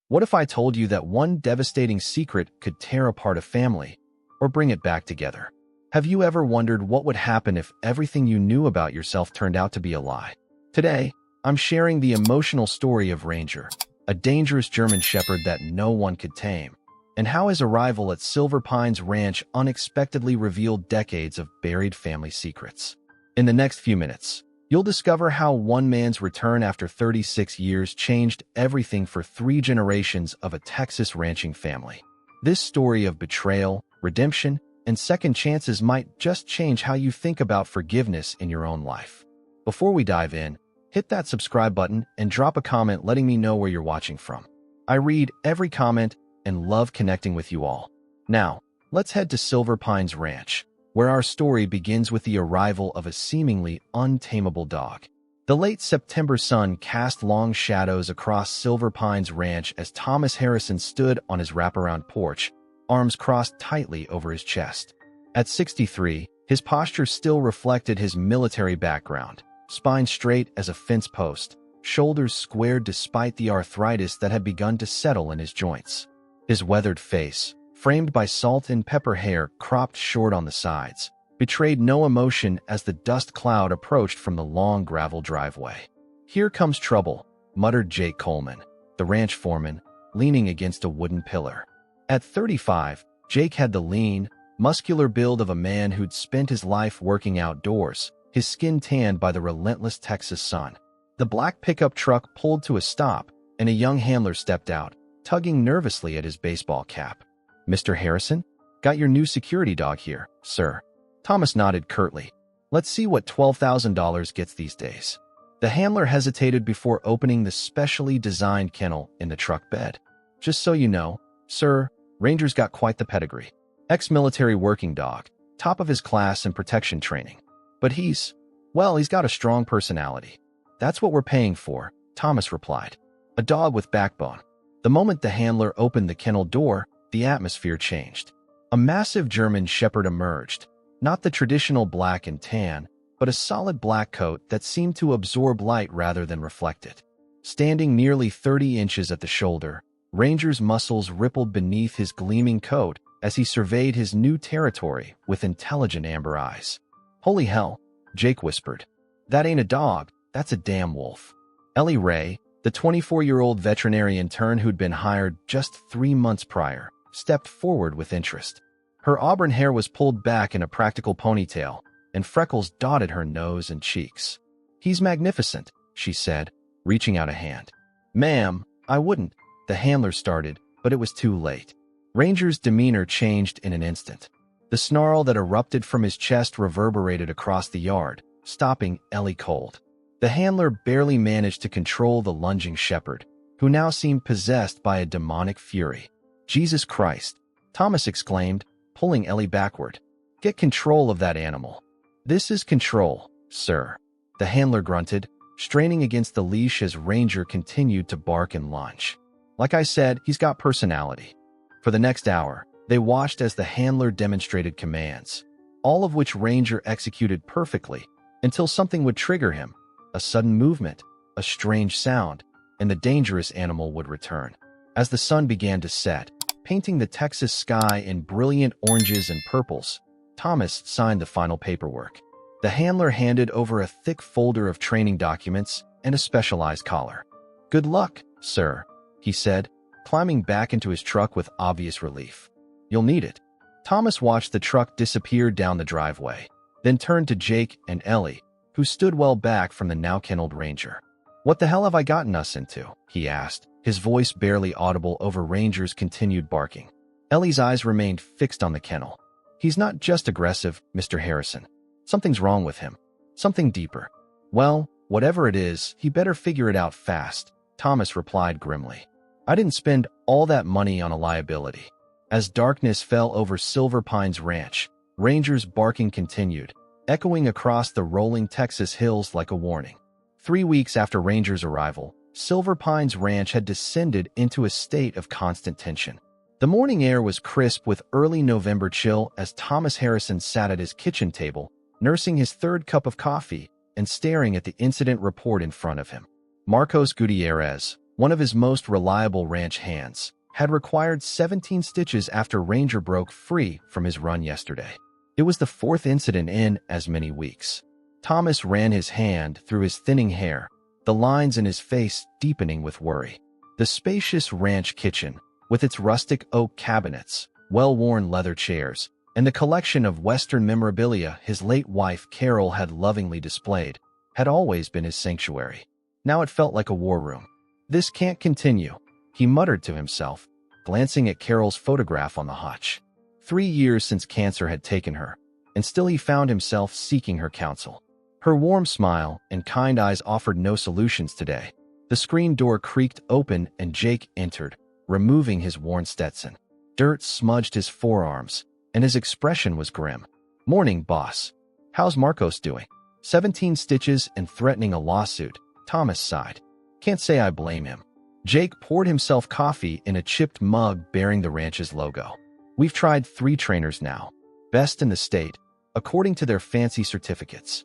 What if I told you that one devastating secret could tear apart a family or bring it back together? Have you ever wondered what would happen if everything you knew about yourself turned out to be a lie? Today, I'm sharing the emotional story of Ranger, a dangerous German Shepherd that no one could tame, and how his arrival at Silver Pines Ranch unexpectedly revealed decades of buried family secrets. In the next few minutes, you'll discover how one man's return after 36 years changed everything for 3 generations of a Texas ranching family. This story of betrayal, redemption, and second chances might just change how you think about forgiveness in your own life. Before we dive in, hit that subscribe button and drop a comment letting me know where you're watching from. I read every comment and love connecting with you all. Now, let's head to Silver Pines Ranch, where our story begins with the arrival of a seemingly untamable dog. The late September sun cast long shadows across Silver Pines Ranch as Thomas Harrison stood on his wraparound porch, arms crossed tightly over his chest. At 63, his posture still reflected his military background, spine straight as a fence post, shoulders squared despite the arthritis that had begun to settle in his joints. His weathered face, framed by salt and pepper hair cropped short on the sides, betrayed no emotion as the dust cloud approached from the long gravel driveway. "Here comes trouble," muttered Jake Coleman, the ranch foreman, leaning against a wooden pillar. At 35, Jake had the lean, muscular build of a man who'd spent his life working outdoors, his skin tanned by the relentless Texas sun. The black pickup truck pulled to a stop, and a young handler stepped out, tugging nervously at his baseball cap. "Mr. Harrison? Got your new security dog here, sir." Thomas nodded curtly. "Let's see what $12,000 gets these days." The handler hesitated before opening the specially designed kennel in the truck bed. "Just so you know, sir, Ranger's got quite the pedigree. Ex-military working dog, top of his class in protection training. But he's got a strong personality." "That's what we're paying for," Thomas replied. "A dog with backbone." The moment the handler opened the kennel door, the atmosphere changed. A massive German Shepherd emerged, not the traditional black and tan, but a solid black coat that seemed to absorb light rather than reflect it. Standing nearly 30 inches at the shoulder, Ranger's muscles rippled beneath his gleaming coat as he surveyed his new territory with intelligent amber eyes. "Holy hell," Jake whispered. "That ain't a dog, that's a damn wolf." Ellie Ray, the 24-year-old veterinary intern who'd been hired just 3 months prior, stepped forward with interest. Her auburn hair was pulled back in a practical ponytail, and freckles dotted her nose and cheeks. "He's magnificent," she said, reaching out a hand. "Ma'am, I wouldn't," the handler started, but it was too late. Ranger's demeanor changed in an instant. The snarl that erupted from his chest reverberated across the yard, stopping Ellie cold. The handler barely managed to control the lunging shepherd, who now seemed possessed by a demonic fury. "Jesus Christ," Thomas exclaimed, pulling Ellie backward. "Get control of that animal." "This is control, sir," the handler grunted, straining against the leash as Ranger continued to bark and lunge. "Like I said, he's got personality." For the next hour, they watched as the handler demonstrated commands, all of which Ranger executed perfectly, until something would trigger him. A sudden movement, a strange sound, and the dangerous animal would return. As the sun began to set, painting the Texas sky in brilliant oranges and purples, Thomas signed the final paperwork. The handler handed over a thick folder of training documents and a specialized collar. "Good luck, sir," he said, climbing back into his truck with obvious relief. "You'll need it." Thomas watched the truck disappear down the driveway, then turned to Jake and Ellie, who stood well back from the now-kenneled Ranger. "What the hell have I gotten us into?" he asked, his voice barely audible over Ranger's continued barking. Ellie's eyes remained fixed on the kennel. "He's not just aggressive, Mr. Harrison. Something's wrong with him. Something deeper." "Well, whatever it is, he better figure it out fast," Thomas replied grimly. "I didn't spend all that money on a liability." As darkness fell over Silver Pines Ranch, Ranger's barking continued, echoing across the rolling Texas hills like a warning. 3 weeks after Ranger's arrival, Silver Pines Ranch had descended into a state of constant tension. The morning air was crisp with early November chill as Thomas Harrison sat at his kitchen table, nursing his 3rd cup of coffee and staring at the incident report in front of him. Marcos Gutierrez, one of his most reliable ranch hands, had required 17 stitches after Ranger broke free from his run yesterday. It was the fourth incident in as many weeks. Thomas ran his hand through his thinning hair, the lines in his face deepening with worry. The spacious ranch kitchen, with its rustic oak cabinets, well-worn leather chairs, and the collection of Western memorabilia his late wife Carol had lovingly displayed, had always been his sanctuary. Now it felt like a war room. "This can't continue," he muttered to himself, glancing at Carol's photograph on the hotch. 3 years since cancer had taken her, and still he found himself seeking her counsel. Her warm smile and kind eyes offered no solutions today. The screen door creaked open and Jake entered, removing his worn Stetson. Dirt smudged his forearms, and his expression was grim. "Morning, boss. How's Marcos doing?" 17 stitches and threatening a lawsuit, Thomas sighed. "Can't say I blame him." Jake poured himself coffee in a chipped mug bearing the ranch's logo. "We've tried 3 trainers now, best in the state, according to their fancy certificates.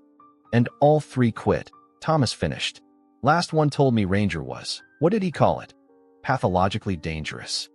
And all 3 quit," Thomas finished. "Last one told me Ranger was, what did he call it? Pathologically dangerous.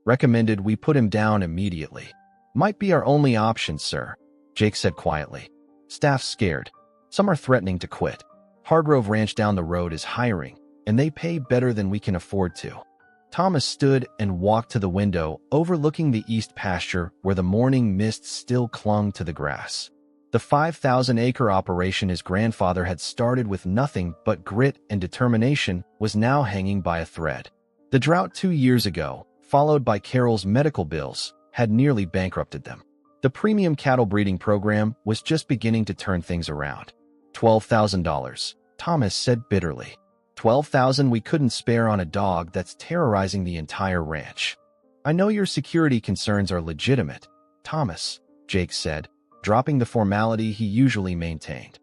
Recommended we put him down immediately." "Might be our only option, sir," Jake said quietly. "Staff's scared. Some are threatening to quit. Hargrove Ranch down the road is hiring, and they pay better than we can afford to." Thomas stood and walked to the window overlooking the east pasture where the morning mist still clung to the grass. The 5,000-acre operation his grandfather had started with nothing but grit and determination was now hanging by a thread. The drought 2 years ago, followed by Carol's medical bills, had nearly bankrupted them. The premium cattle breeding program was just beginning to turn things around. $12,000, Thomas said bitterly. $12,000 we couldn't spare on a dog that's terrorizing the entire ranch. "I know your security concerns are legitimate, Thomas," Jake said, dropping the formality he usually maintained.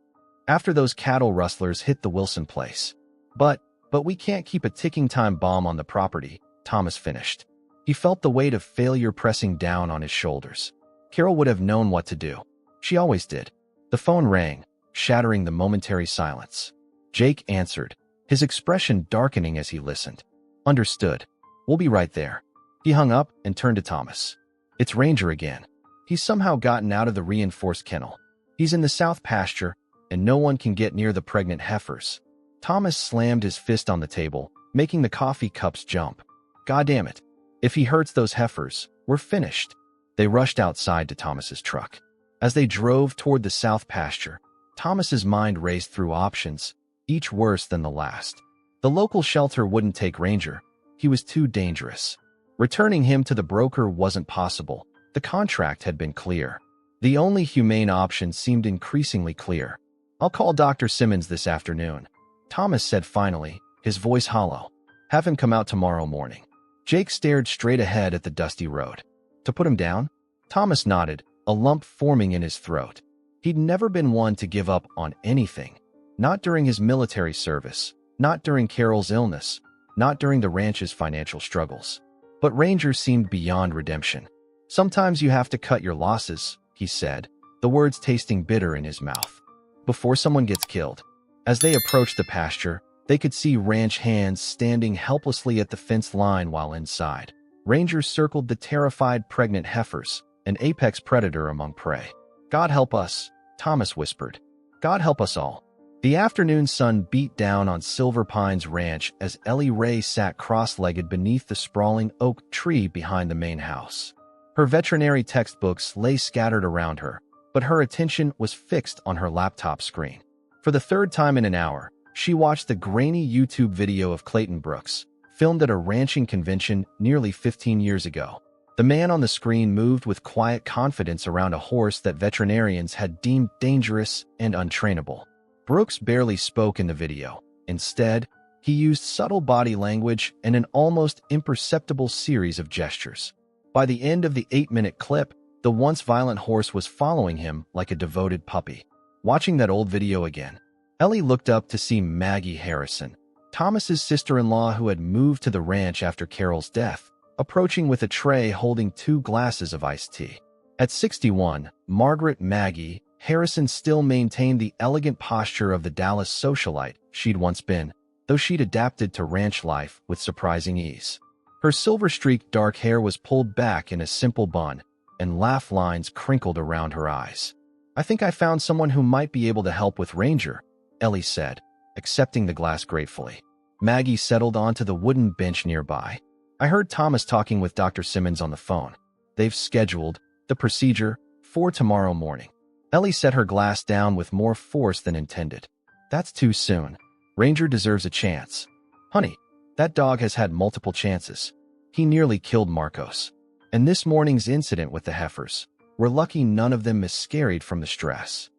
"After those cattle rustlers hit the Wilson place. But we can't keep a ticking time bomb on the property," Thomas finished. He felt the weight of failure pressing down on his shoulders. Carol would have known what to do. She always did. The phone rang, shattering the momentary silence. Jake answered, his expression darkening as he listened. "Understood. We'll be right there." He hung up and turned to Thomas. "It's Ranger again. He's somehow gotten out of the reinforced kennel. He's in the south pasture, and no one can get near the pregnant heifers." Thomas slammed his fist on the table, making the coffee cups jump. "God damn it. If he hurts those heifers, we're finished." They rushed outside to Thomas's truck. As they drove toward the south pasture, Thomas's mind raced through options, each worse than the last. The local shelter wouldn't take Ranger. He was too dangerous. Returning him to the broker wasn't possible. The contract had been clear. The only humane option seemed increasingly clear. "I'll call Dr. Simmons this afternoon," Thomas said finally, his voice hollow. "Have him come out tomorrow morning." Jake stared straight ahead at the dusty road. "To put him down?" Thomas nodded, a lump forming in his throat. He'd never been one to give up on anything. Not during his military service, not during Carol's illness, not during the ranch's financial struggles. But Ranger seemed beyond redemption. "Sometimes you have to cut your losses," he said, the words tasting bitter in his mouth. "Before someone gets killed." As they approached the pasture, they could see ranch hands standing helplessly at the fence line while inside. Ranger circled the terrified pregnant heifers, an apex predator among prey. "God help us," Thomas whispered. "God help us all." The afternoon sun beat down on Silver Pines Ranch as Ellie Ray sat cross-legged beneath the sprawling oak tree behind the main house. Her veterinary textbooks lay scattered around her, but her attention was fixed on her laptop screen. For the third time in an hour, she watched the grainy YouTube video of Clayton Brooks, filmed at a ranching convention nearly 15 years ago. The man on the screen moved with quiet confidence around a horse that veterinarians had deemed dangerous and untrainable. Brooks barely spoke in the video. Instead, he used subtle body language and an almost imperceptible series of gestures. By the end of the 8-minute clip, the once violent horse was following him like a devoted puppy. Watching that old video again, Ellie looked up to see Maggie Harrison, Thomas's sister-in-law who had moved to the ranch after Carol's death, approaching with a tray holding 2 glasses of iced tea. At 61, Margaret Maggie Harrison still maintained the elegant posture of the Dallas socialite she'd once been, though she'd adapted to ranch life with surprising ease. Her silver-streaked dark hair was pulled back in a simple bun, and laugh lines crinkled around her eyes. "I think I found someone who might be able to help with Ranger," Ellie said, accepting the glass gratefully. Maggie settled onto the wooden bench nearby. "I heard Thomas talking with Dr. Simmons on the phone. They've scheduled the procedure for tomorrow morning." Ellie set her glass down with more force than intended. "That's too soon. Ranger deserves a chance. Honey, that dog has had multiple chances. He nearly killed Marcos. And this morning's incident with the heifers. We're lucky none of them miscarried from the stress.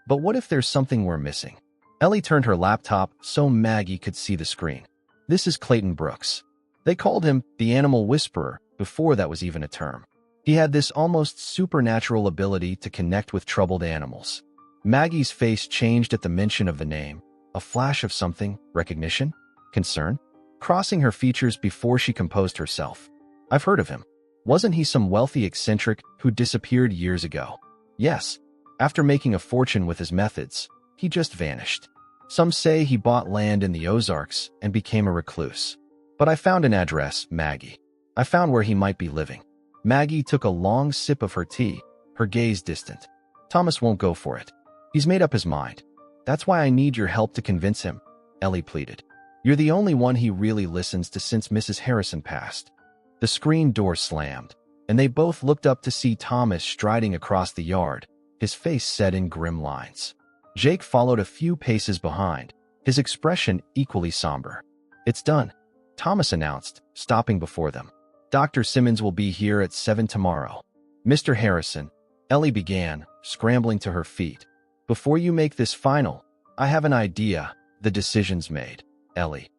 But what if there's something we're missing?" Ellie turned her laptop so Maggie could see the screen. "This is Clayton Brooks. They called him the Animal Whisperer before that was even a term. He had this almost supernatural ability to connect with troubled animals." Maggie's face changed at the mention of the name, a flash of something, recognition, concern, crossing her features before she composed herself. "I've heard of him. Wasn't he some wealthy eccentric who disappeared years ago?" "Yes. After making a fortune with his methods, he just vanished. Some say he bought land in the Ozarks and became a recluse. But I found an address, Maggie. I found where he might be living." Maggie took a long sip of her tea, her gaze distant. "Thomas won't go for it. He's made up his mind. That's why I need your help to convince him," Ellie pleaded. "You're the only one he really listens to since Mrs. Harrison passed." The screen door slammed, and they both looked up to see Thomas striding across the yard, his face set in grim lines. Jake followed a few paces behind, his expression equally somber. "It's done," Thomas announced, stopping before them. "Dr. Simmons will be here at 7 tomorrow. Mr. Harrison," Ellie began, scrambling to her feet. "Before you make this final, I have an idea. The decision's made, Ellie."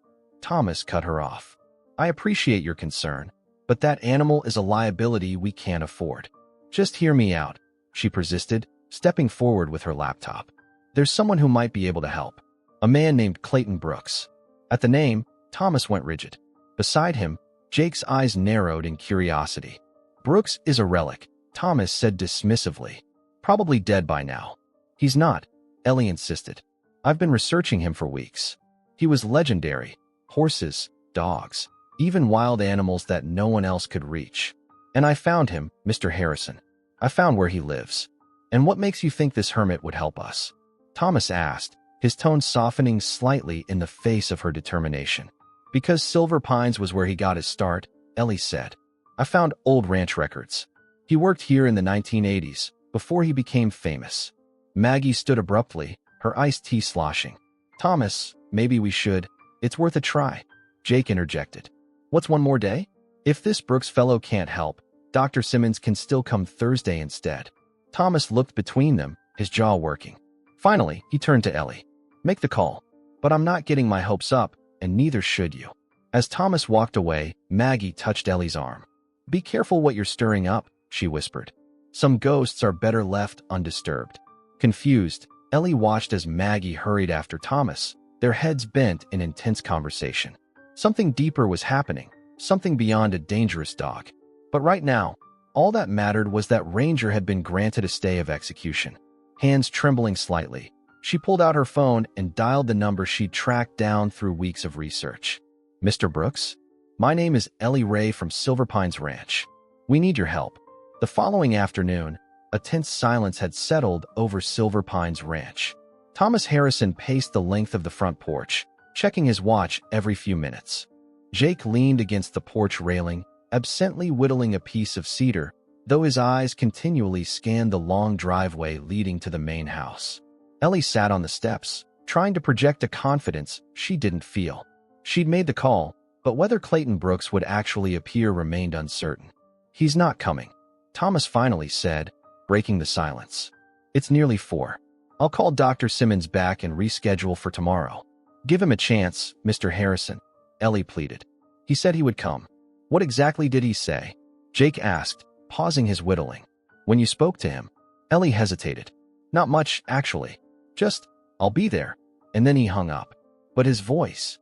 Thomas cut her off. "I appreciate your concern, but that animal is a liability we can't afford. Just hear me out," she persisted, stepping forward with her laptop. "There's someone who might be able to help. A man named Clayton Brooks." At the name, Thomas went rigid. Beside him, Jake's eyes narrowed in curiosity. "Brooks is a relic," Thomas said dismissively. "Probably dead by now." "He's not," Ellie insisted. "I've been researching him for weeks. He was legendary. Horses, dogs, even wild animals that no one else could reach. And I found him, Mr. Harrison. I found where he lives." "And what makes you think this hermit would help us?" Thomas asked, his tone softening slightly in the face of her determination. "Because Silver Pines was where he got his start," Ellie said. "I found old ranch records. He worked here in the 1980s, before he became famous." Maggie stood abruptly, her iced tea sloshing. "Thomas, maybe we should. It's worth a try," Jake interjected. "What's one more day? If this Brooks fellow can't help, Dr. Simmons can still come Thursday instead." Thomas looked between them, his jaw working. Finally, he turned to Ellie. "Make the call. But I'm not getting my hopes up, and neither should you." As Thomas walked away, Maggie touched Ellie's arm. "Be careful what you're stirring up," she whispered. "Some ghosts are better left undisturbed." Confused, Ellie watched as Maggie hurried after Thomas, their heads bent in intense conversation. Something deeper was happening, something beyond a dangerous dog. But right now, all that mattered was that Ranger had been granted a stay of execution. Hands trembling slightly, she pulled out her phone and dialed the number she'd tracked down through weeks of research. "Mr. Brooks? My name is Ellie Ray from Silver Pines Ranch. We need your help." The following afternoon, a tense silence had settled over Silver Pines Ranch. Thomas Harrison paced the length of the front porch, checking his watch every few minutes. Jake leaned against the porch railing, absently whittling a piece of cedar, though his eyes continually scanned the long driveway leading to the main house. Ellie sat on the steps, trying to project a confidence she didn't feel. She'd made the call, but whether Clayton Brooks would actually appear remained uncertain. "He's not coming," Thomas finally said, breaking the silence. "It's nearly 4. I'll call Dr. Simmons back and reschedule for tomorrow." "Give him a chance, Mr. Harrison," Ellie pleaded. "He said he would come." "What exactly did he say?" Jake asked, pausing his whittling. "When you spoke to him?" Ellie hesitated. "Not much, actually. Just, 'I'll be there,' and then he hung up." But his voice...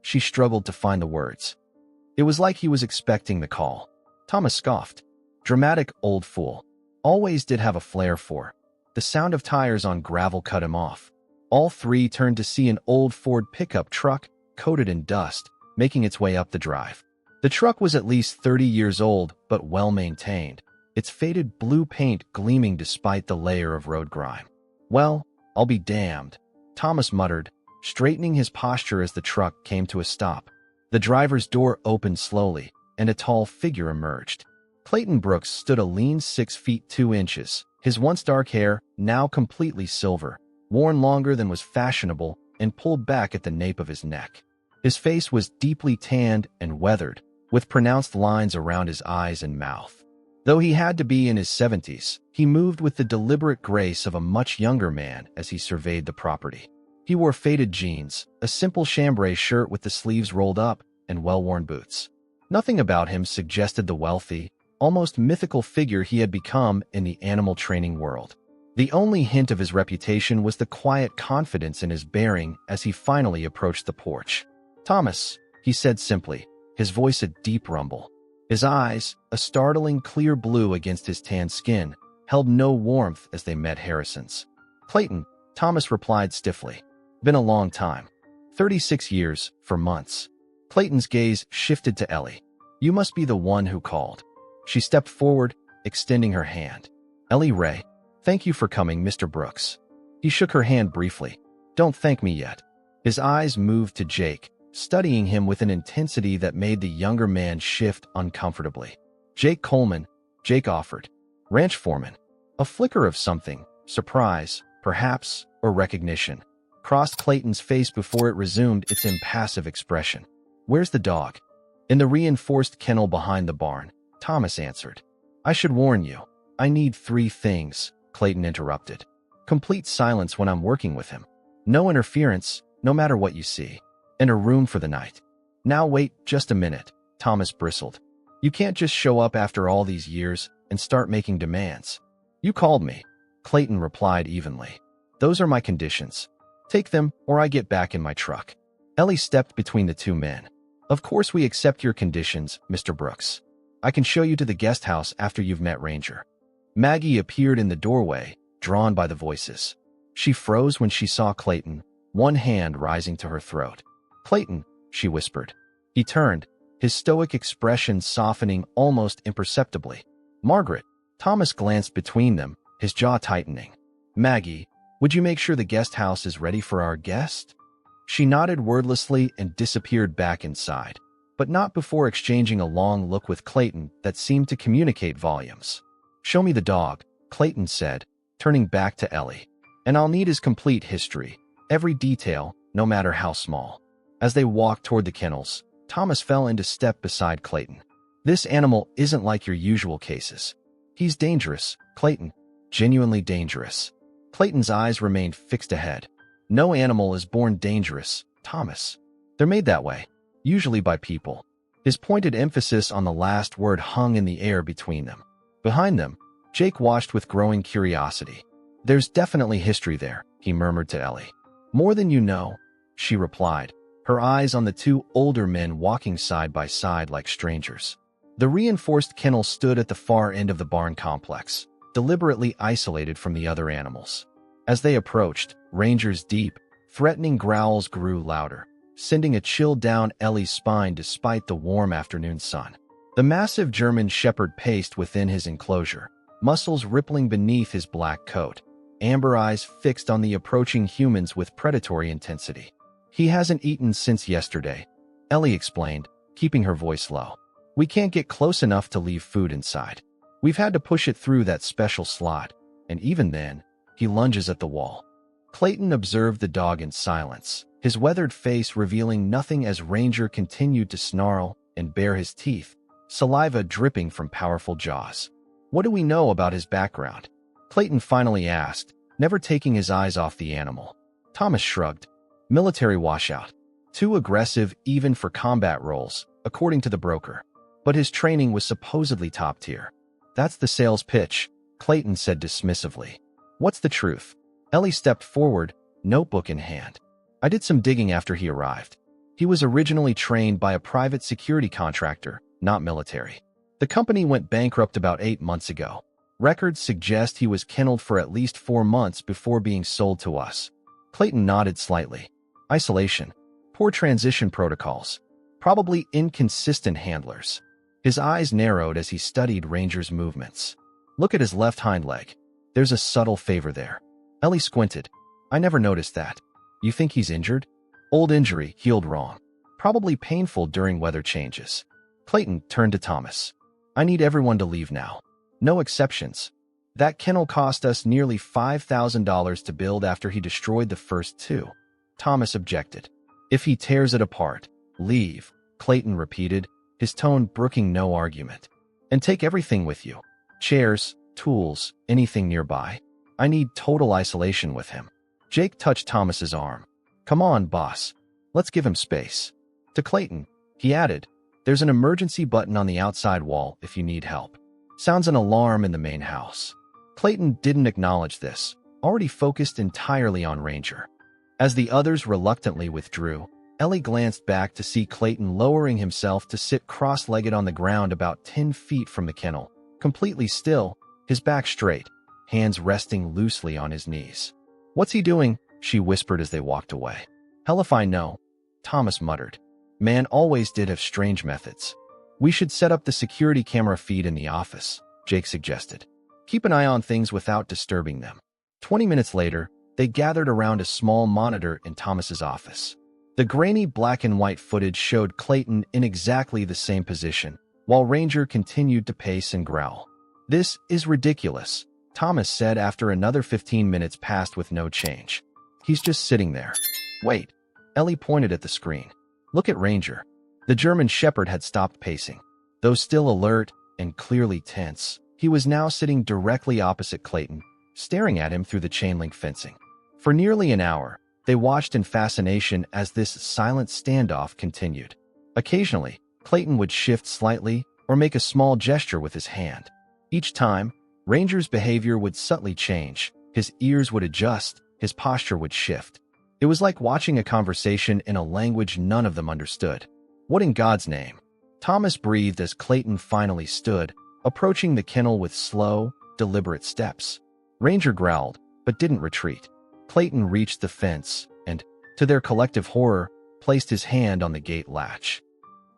She struggled to find the words. It was like he was expecting the call. Thomas scoffed. "Dramatic old fool. Always did have a flair for." The sound of tires on gravel cut him off. All three turned to see an old Ford pickup truck coated in dust, making its way up the drive. The truck was at least 30 years old, but well-maintained, its faded blue paint gleaming despite the layer of road grime. "Well, I'll be damned," Thomas muttered, straightening his posture as the truck came to a stop. The driver's door opened slowly, and a tall figure emerged. Clayton Brooks stood a lean 6 feet 2 inches, his once dark hair now completely silver, worn longer than was fashionable and pulled back at the nape of his neck. His face was deeply tanned and weathered, with pronounced lines around his eyes and mouth. Though he had to be in his 70s, he moved with the deliberate grace of a much younger man as he surveyed the property. He wore faded jeans, a simple chambray shirt with the sleeves rolled up, and well-worn boots. Nothing about him suggested the wealthy, almost mythical figure he had become in the animal training world. The only hint of his reputation was the quiet confidence in his bearing as he finally approached the porch. "Thomas," he said simply, his voice a deep rumble. His eyes, a startling clear blue against his tan skin, held no warmth as they met Harrison's. "Clayton," Thomas replied stiffly. "Been a long time. 36 years, for months." Clayton's gaze shifted to Ellie. "You must be the one who called." She stepped forward, extending her hand. "Ellie Ray, thank you for coming, Mr. Brooks." He shook her hand briefly. "Don't thank me yet." His eyes moved to Jake, studying him with an intensity that made the younger man shift uncomfortably. "Jake Coleman," Jake offered. "Ranch foreman." A flicker of something, surprise, perhaps, or recognition, crossed Clayton's face before it resumed its impassive expression. "Where's the dog?" "In the reinforced kennel behind the barn," Thomas answered. "I should warn you. I need 3 things," Clayton interrupted. "Complete silence when I'm working with him. No interference, no matter what you see. And a room for the night." "Now wait just a minute," Thomas bristled. "You can't just show up after all these years and start making demands." "You called me," Clayton replied evenly. "Those are my conditions. Take them or I get back in my truck." Ellie stepped between the two men. "Of course we accept your conditions, Mr. Brooks. I can show you to the guest house after you've met Ranger." Maggie appeared in the doorway, drawn by the voices. She froze when she saw Clayton, one hand rising to her throat. "Clayton," she whispered. He turned, his stoic expression softening almost imperceptibly. "Margaret." Thomas glanced between them, his jaw tightening. "Maggie, would you make sure the guest house is ready for our guest?" She nodded wordlessly and disappeared back inside, but not before exchanging a long look with Clayton that seemed to communicate volumes. "Show me the dog," Clayton said, turning back to Ellie. "And I'll need his complete history, every detail, no matter how small." As they walked toward the kennels, Thomas fell into step beside Clayton. "This animal isn't like your usual cases. He's dangerous, Clayton, genuinely dangerous." Clayton's eyes remained fixed ahead. "No animal is born dangerous, Thomas. They're made that way, usually by people." His pointed emphasis on the last word hung in the air between them. Behind them, Jake watched with growing curiosity. "There's definitely history there," he murmured to Ellie. "More than you know," she replied, her eyes on the 2 older men walking side by side like strangers. The reinforced kennel stood at the far end of the barn complex, deliberately isolated from the other animals. As they approached, Ranger's deep, threatening growls grew louder, sending a chill down Ellie's spine despite the warm afternoon sun. The massive German shepherd paced within his enclosure, muscles rippling beneath his black coat, amber eyes fixed on the approaching humans with predatory intensity. "He hasn't eaten since yesterday," Ellie explained, keeping her voice low. "We can't get close enough to leave food inside. We've had to push it through that special slot, and even then, he lunges at the wall." Clayton observed the dog in silence, his weathered face revealing nothing as Ranger continued to snarl and bare his teeth, saliva dripping from powerful jaws. "What do we know about his background?" Clayton finally asked, never taking his eyes off the animal. Thomas shrugged. "Military washout. Too aggressive even for combat roles, according to the broker. But his training was supposedly top tier." "That's the sales pitch," Clayton said dismissively. "What's the truth?" Ellie stepped forward, notebook in hand. "I did some digging after he arrived. He was originally trained by a private security contractor, not military. The company went bankrupt about 8 months ago. Records suggest he was kenneled for at least 4 months before being sold to us." Clayton nodded slightly. "Isolation. Poor transition protocols. Probably inconsistent handlers. His eyes narrowed as he studied Ranger's movements. Look at his left hind leg. There's a subtle favor there. Ellie squinted. I never noticed that. You think he's injured? Old injury, healed wrong. Probably painful during weather changes. Clayton turned to Thomas. I need everyone to leave now. No exceptions. That kennel cost us nearly $5,000 to build after he destroyed the first two. Thomas objected. If he tears it apart, leave, Clayton repeated, his tone brooking no argument. And take everything with you. Chairs, tools, anything nearby. I need total isolation with him. Jake touched Thomas's arm. Come on, boss. Let's give him space. To Clayton, he added, there's an emergency button on the outside wall if you need help. Sounds an alarm in the main house. Clayton didn't acknowledge this, already focused entirely on Ranger. As the others reluctantly withdrew, Ellie glanced back to see Clayton lowering himself to sit cross-legged on the ground about 10 feet from the kennel, completely still, his back straight, hands resting loosely on his knees. What's he doing? She whispered as they walked away. Hell if I know, Thomas muttered. Man always did have strange methods. We should set up the security camera feed in the office, Jake suggested. Keep an eye on things without disturbing them. 20 minutes later, they gathered around a small monitor in Thomas's office. The grainy black and white footage showed Clayton in exactly the same position, while Ranger continued to pace and growl. This is ridiculous, Thomas said after another 15 minutes passed with no change. He's just sitting there. Wait. Ellie pointed at the screen. Look at Ranger. The German Shepherd had stopped pacing. Though still alert and clearly tense, he was now sitting directly opposite Clayton, staring at him through the chain-link fencing. For nearly an hour, they watched in fascination as this silent standoff continued. Occasionally, Clayton would shift slightly or make a small gesture with his hand. Each time, Ranger's behavior would subtly change. His ears would adjust, his posture would shift. It was like watching a conversation in a language none of them understood. What in God's name? Thomas breathed as Clayton finally stood, approaching the kennel with slow, deliberate steps. Ranger growled, but didn't retreat. Clayton reached the fence and, to their collective horror, placed his hand on the gate latch.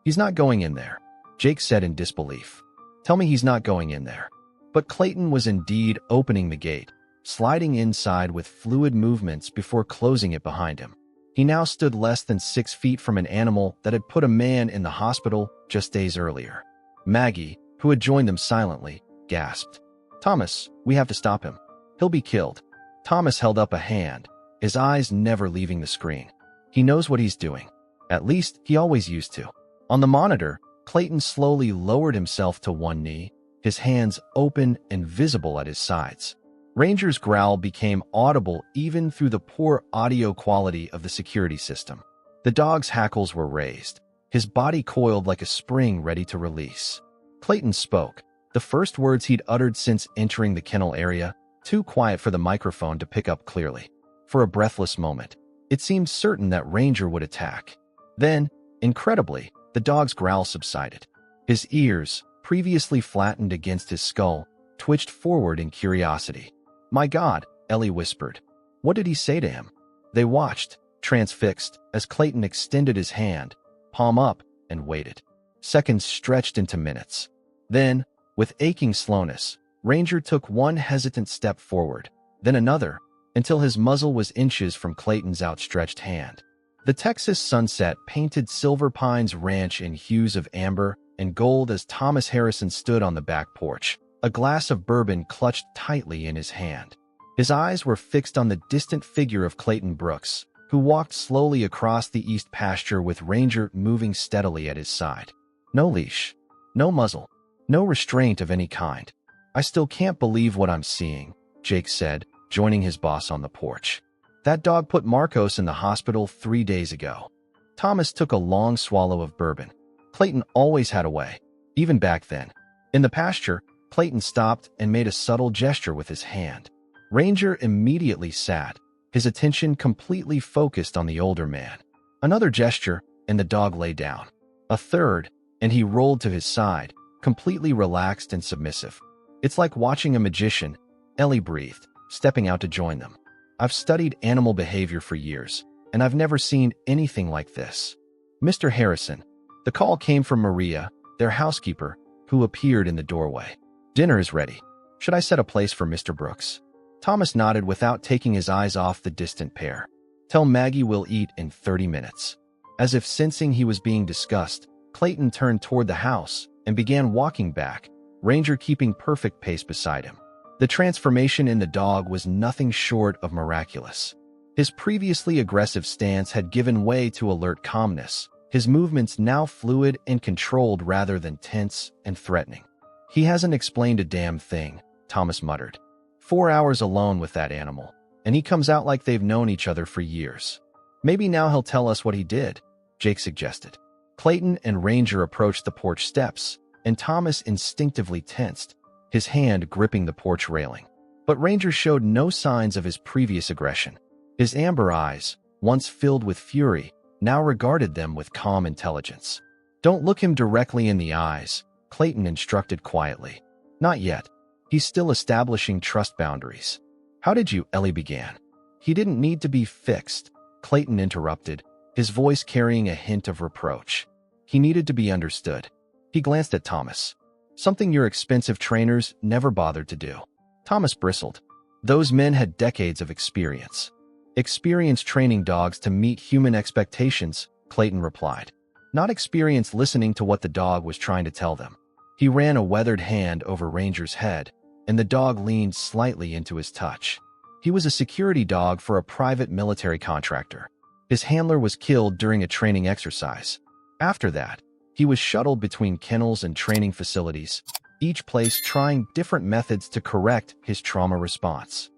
He's not going in there, Jake said in disbelief. Tell me he's not going in there. But Clayton was indeed opening the gate, sliding inside with fluid movements before closing it behind him. He now stood less than 6 feet from an animal that had put a man in the hospital just days earlier. Maggie, who had joined them silently, gasped. Thomas, we have to stop him. He'll be killed. Thomas held up a hand, his eyes never leaving the screen. He knows what he's doing. At least, he always used to. On the monitor, Clayton slowly lowered himself to one knee, his hands open and visible at his sides. Ranger's growl became audible even through the poor audio quality of the security system. The dog's hackles were raised, his body coiled like a spring ready to release. Clayton spoke, the first words he'd uttered since entering the kennel area, too quiet for the microphone to pick up clearly. For a breathless moment, it seemed certain that Ranger would attack. Then, incredibly, the dog's growl subsided. His ears, previously flattened against his skull, twitched forward in curiosity. My God, Ellie whispered. What did he say to him? They watched, transfixed, as Clayton extended his hand, palm up, and waited. Seconds stretched into minutes. Then, with aching slowness, Ranger took one hesitant step forward, then another, until his muzzle was inches from Clayton's outstretched hand. The Texas sunset painted Silver Pines Ranch in hues of amber and gold as Thomas Harrison stood on the back porch, a glass of bourbon clutched tightly in his hand. His eyes were fixed on the distant figure of Clayton Brooks, who walked slowly across the east pasture with Ranger moving steadily at his side. No leash, no muzzle, no restraint of any kind. I still can't believe what I'm seeing, Jake said, joining his boss on the porch. That dog put Marcos in the hospital 3 days ago. Thomas took a long swallow of bourbon. Clayton always had a way, even back then. In the pasture, Clayton stopped and made a subtle gesture with his hand. Ranger immediately sat, his attention completely focused on the older man. Another gesture, and the dog lay down. A third, and he rolled to his side, completely relaxed and submissive. It's like watching a magician, Ellie breathed, stepping out to join them. I've studied animal behavior for years. and I've never seen anything like this. Mr. Harrison. The call came from Maria, their housekeeper, who appeared in the doorway. Dinner is ready. Should I set a place for Mr. Brooks? Thomas nodded without taking his eyes off the distant pair. Tell Maggie we'll eat in 30 minutes. As if sensing he was being discussed, Clayton turned toward the house and began walking back, Ranger keeping perfect pace beside him. The transformation in the dog was nothing short of miraculous. His previously aggressive stance had given way to alert calmness, his movements now fluid and controlled rather than tense and threatening. He hasn't explained a damn thing, Thomas muttered. 4 hours alone with that animal, and he comes out like they've known each other for years. Maybe now he'll tell us what he did, Jake suggested. Clayton and Ranger approached the porch steps, and Thomas instinctively tensed, his hand gripping the porch railing. But Ranger showed no signs of his previous aggression. His amber eyes, once filled with fury, now regarded them with calm intelligence. Don't look him directly in the eyes, Clayton instructed quietly. Not yet. He's still establishing trust boundaries. How did you? Ellie began. He didn't need to be fixed, Clayton interrupted, his voice carrying a hint of reproach. He needed to be understood. He glanced at Thomas. Something your expensive trainers never bothered to do. Thomas bristled. Those men had decades of experience. Experience training dogs to meet human expectations, Clayton replied. Not experience listening to what the dog was trying to tell them. He ran a weathered hand over Ranger's head, and the dog leaned slightly into his touch. He was a security dog for a private military contractor. His handler was killed during a training exercise. After that, he was shuttled between kennels and training facilities, each place trying different methods to correct his trauma response.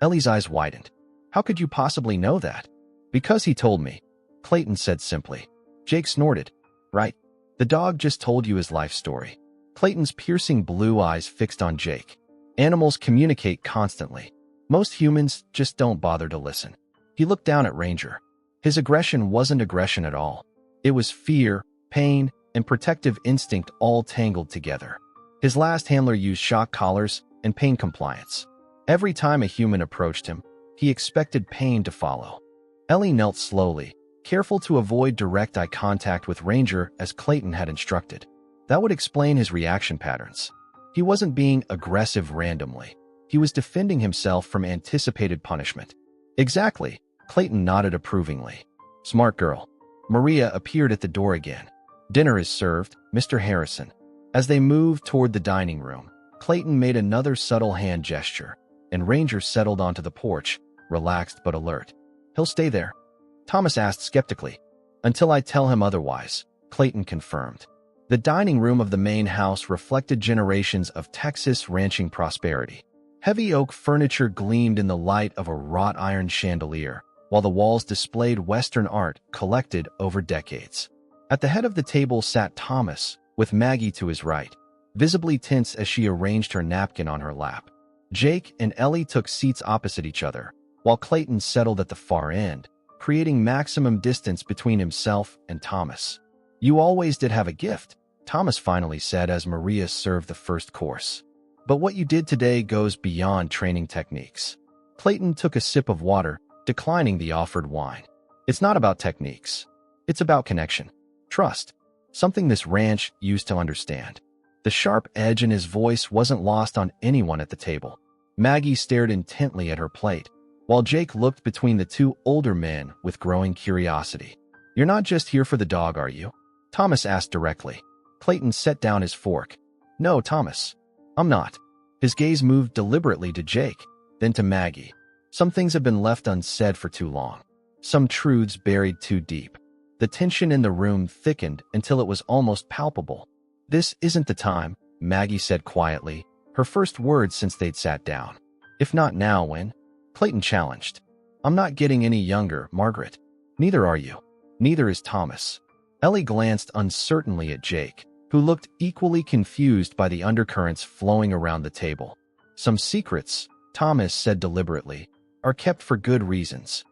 Ellie's eyes widened. How could you possibly know that? Because he told me, Clayton said simply. Jake snorted. Right. The dog just told you his life story. Clayton's piercing blue eyes fixed on Jake. Animals communicate constantly. Most humans just don't bother to listen. He looked down at Ranger. His aggression wasn't aggression at all. It was fear, pain, and protective instinct all tangled together. His last handler used shock collars and pain compliance. Every time a human approached him, he expected pain to follow. Ellie knelt slowly, careful to avoid direct eye contact with Ranger as Clayton had instructed. That would explain his reaction patterns. He wasn't being aggressive randomly. He was defending himself from anticipated punishment. Exactly, Clayton nodded approvingly. Smart girl. Maria appeared at the door again. Dinner is served, Mr. Harrison. As they moved toward the dining room, Clayton made another subtle hand gesture, and Ranger settled onto the porch, relaxed but alert. He'll stay there? Thomas asked skeptically. Until I tell him otherwise, Clayton confirmed. The dining room of the main house reflected generations of Texas ranching prosperity. Heavy oak furniture gleamed in the light of a wrought iron chandelier, while the walls displayed Western art collected over decades. At the head of the table sat Thomas, with Maggie to his right, visibly tense as she arranged her napkin on her lap. Jake and Ellie took seats opposite each other, while Clayton settled at the far end, creating maximum distance between himself and Thomas. You always did have a gift, Thomas finally said as Maria served the first course. But what you did today goes beyond training techniques. Clayton took a sip of water, declining the offered wine. It's not about techniques. It's about connection. Trust. Something this ranch used to understand. The sharp edge in his voice wasn't lost on anyone at the table. Maggie stared intently at her plate, while Jake looked between the two older men with growing curiosity. You're not just here for the dog, are you? Thomas asked directly. Clayton set down his fork. No, Thomas. I'm not. His gaze moved deliberately to Jake, then to Maggie. Some things have been left unsaid for too long. Some truths buried too deep. The tension in the room thickened until it was almost palpable. This isn't the time, Maggie said quietly, her first words since they'd sat down. If not now, when? Clayton challenged. I'm not getting any younger, Margaret. Neither are you. Neither is Thomas. Ellie glanced uncertainly at Jake, who looked equally confused by the undercurrents flowing around the table. Some secrets, Thomas said deliberately, are kept for good reasons.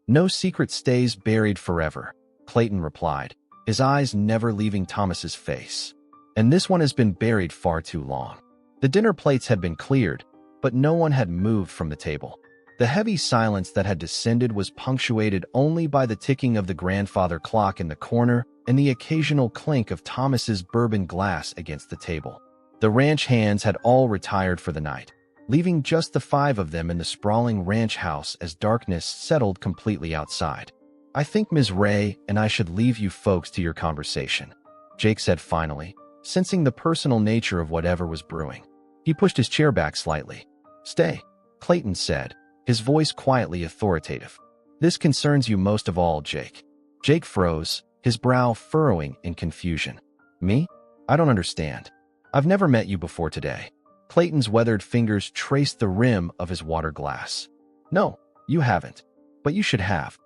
No secret stays buried forever, Clayton replied, his eyes never leaving Thomas's face. And this one has been buried far too long. The dinner plates had been cleared, but no one had moved from the table. The heavy silence that had descended was punctuated only by the ticking of the grandfather clock in the corner and the occasional clink of Thomas's bourbon glass against the table. The ranch hands had all retired for the night, leaving just the 5 of them in the sprawling ranch house as darkness settled completely outside. "I think Ms. Ray and I should leave you folks to your conversation," Jake said finally, sensing the personal nature of whatever was brewing. He pushed his chair back slightly. "Stay," Clayton said, his voice quietly authoritative. "This concerns you most of all, Jake." Jake froze, his brow furrowing in confusion. "Me? I don't understand. I've never met you before today." Clayton's weathered fingers traced the rim of his water glass. "No, you haven't. But you should have."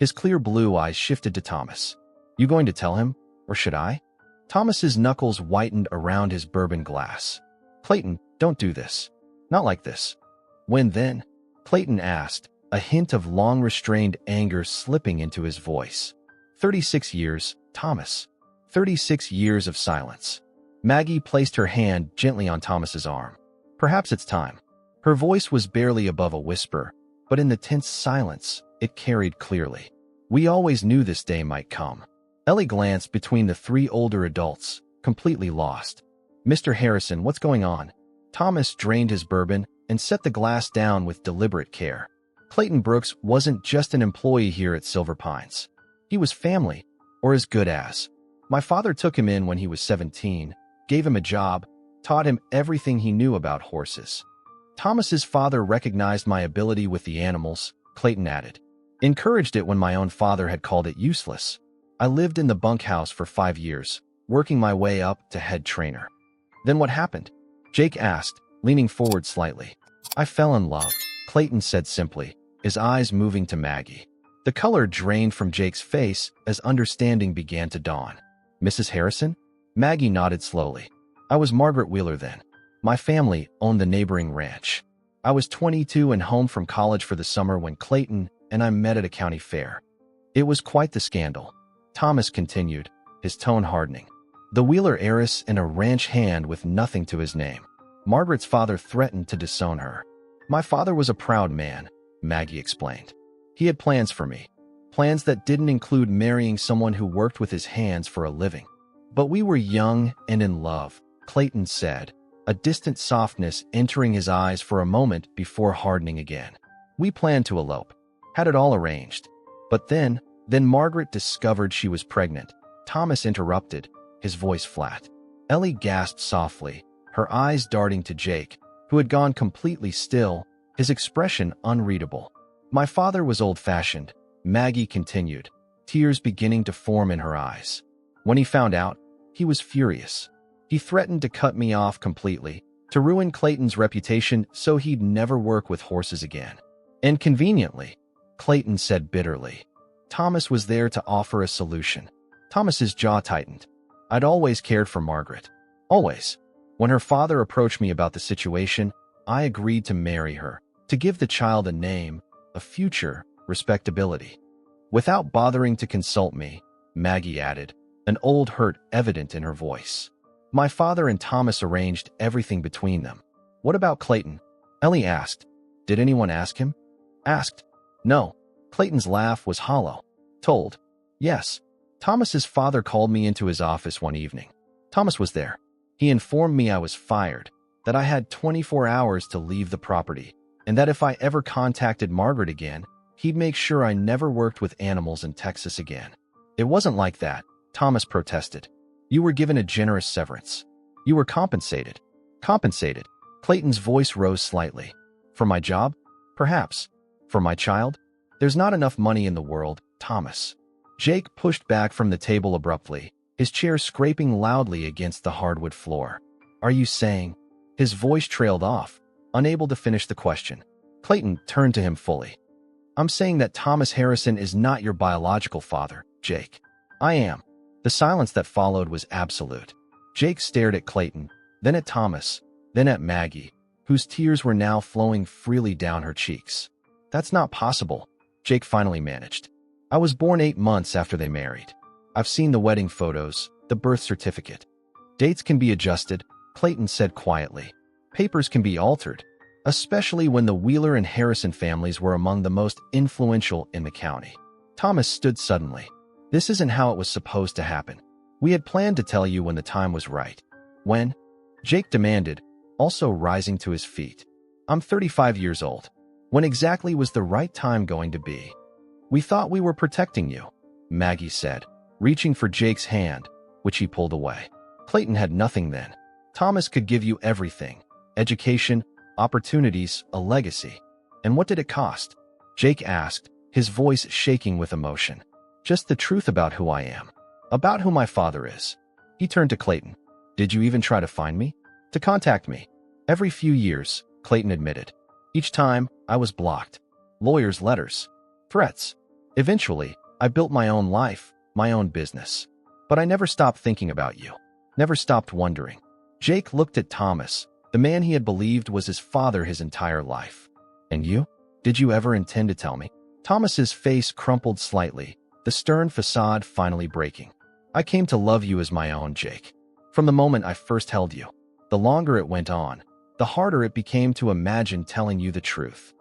His clear blue eyes shifted to Thomas. "You going to tell him, or should I?" Thomas's knuckles whitened around his bourbon glass. "Clayton, don't do this. Not like this." "When then?" Clayton asked, a hint of long-restrained anger slipping into his voice. 36 years, Thomas. 36 years of silence." Maggie placed her hand gently on Thomas's arm. "Perhaps it's time." Her voice was barely above a whisper, but in the tense silence, it carried clearly. "We always knew this day might come." Ellie glanced between the 3 older adults, completely lost. "Mr. Harrison, what's going on?" Thomas drained his bourbon and set the glass down with deliberate care. Clayton Brooks wasn't just an employee here at Silver Pines. He was family, or as good as. My father took him in when he was 17, gave him a job, taught him everything he knew about horses. Thomas's father recognized my ability with the animals, Clayton added. Encouraged it when my own father had called it useless. I lived in the bunkhouse for 5 years, working my way up to head trainer. "Then what happened?" Jake asked, leaning forward slightly. "I fell in love," Clayton said simply, his eyes moving to Maggie. The color drained from Jake's face as understanding began to dawn. "Mrs. Harrison?" Maggie nodded slowly. "I was Margaret Wheeler then. My family owned the neighboring ranch. I was 22 and home from college for the summer when Clayton and I met at a county fair. It was quite the scandal." Thomas continued, his tone hardening. "The Wheeler heiress and a ranch hand with nothing to his name. Margaret's father threatened to disown her. My father was a proud man," Maggie explained. "He had plans for me. Plans that didn't include marrying someone who worked with his hands for a living. But we were young and in love," Clayton said, a distant softness entering his eyes for a moment before hardening again. "We planned to elope. Had it all arranged. But then Margaret discovered she was pregnant." Thomas interrupted, his voice flat. Ellie gasped softly, her eyes darting to Jake, who had gone completely still, his expression unreadable. "My father was old-fashioned," Maggie continued, tears beginning to form in her eyes. "When he found out, he was furious. He threatened to cut me off completely, to ruin Clayton's reputation so he'd never work with horses again. And conveniently," Clayton said bitterly, "Thomas was there to offer a solution." Thomas's jaw tightened. "I'd always cared for Margaret. Always. When her father approached me about the situation, I agreed to marry her, to give the child a name, a future, respectability." "Without bothering to consult me," Maggie added, an old hurt evident in her voice. "My father and Thomas arranged everything between them." "What about Clayton?" Ellie asked. "Did anyone ask him?" "Asked? No." Clayton's laugh was hollow. "Told? Yes. Thomas's father called me into his office one evening. Thomas was there. He informed me I was fired, that I had 24 hours to leave the property, and that if I ever contacted Margaret again, he'd make sure I never worked with animals in Texas again." "It wasn't like that," Thomas protested. "You were given a generous severance. You were compensated." "Compensated?" Clayton's voice rose slightly. "For my job? Perhaps. For my child? There's not enough money in the world, Thomas." Jake pushed back from the table abruptly, his chair scraping loudly against the hardwood floor. "Are you saying?" His voice trailed off, unable to finish the question. Clayton turned to him fully. "I'm saying that Thomas Harrison is not your biological father, Jake." "I am." The silence that followed was absolute. Jake stared at Clayton, then at Thomas, then at Maggie, whose tears were now flowing freely down her cheeks. "That's not possible," Jake finally managed. "I was born 8 months after they married. I've seen the wedding photos, the birth certificate." "Dates can be adjusted," Clayton said quietly. "Papers can be altered. especially when the Wheeler and Harrison families were among the most influential in the county. Thomas stood suddenly. This isn't how it was supposed to happen. We had planned to tell you when the time was right. When? Jake demanded, also rising to his feet. I'm 35 years old. When exactly was the right time going to be? We thought we were protecting you, Maggie said, reaching for Jake's hand, which he pulled away. Clayton had nothing then. Thomas could give you everything: education, opportunities, a legacy. And what did it cost? Jake asked, his voice shaking with emotion. Just the truth about who I am, about who my father is. He turned to Clayton. Did you even try to find me? To contact me? Every few years, Clayton admitted. Each time, I was blocked. Lawyers' letters. Threats. Eventually, I built my own life, my own business. But I never stopped thinking about you. Never stopped wondering. Jake looked at Thomas, the man he had believed was his father his entire life. And you? Did you ever intend to tell me? Thomas's face crumpled slightly, the stern facade finally breaking. I came to love you as my own, Jake. From the moment I first held you. The longer it went on, the harder it became to imagine telling you the truth.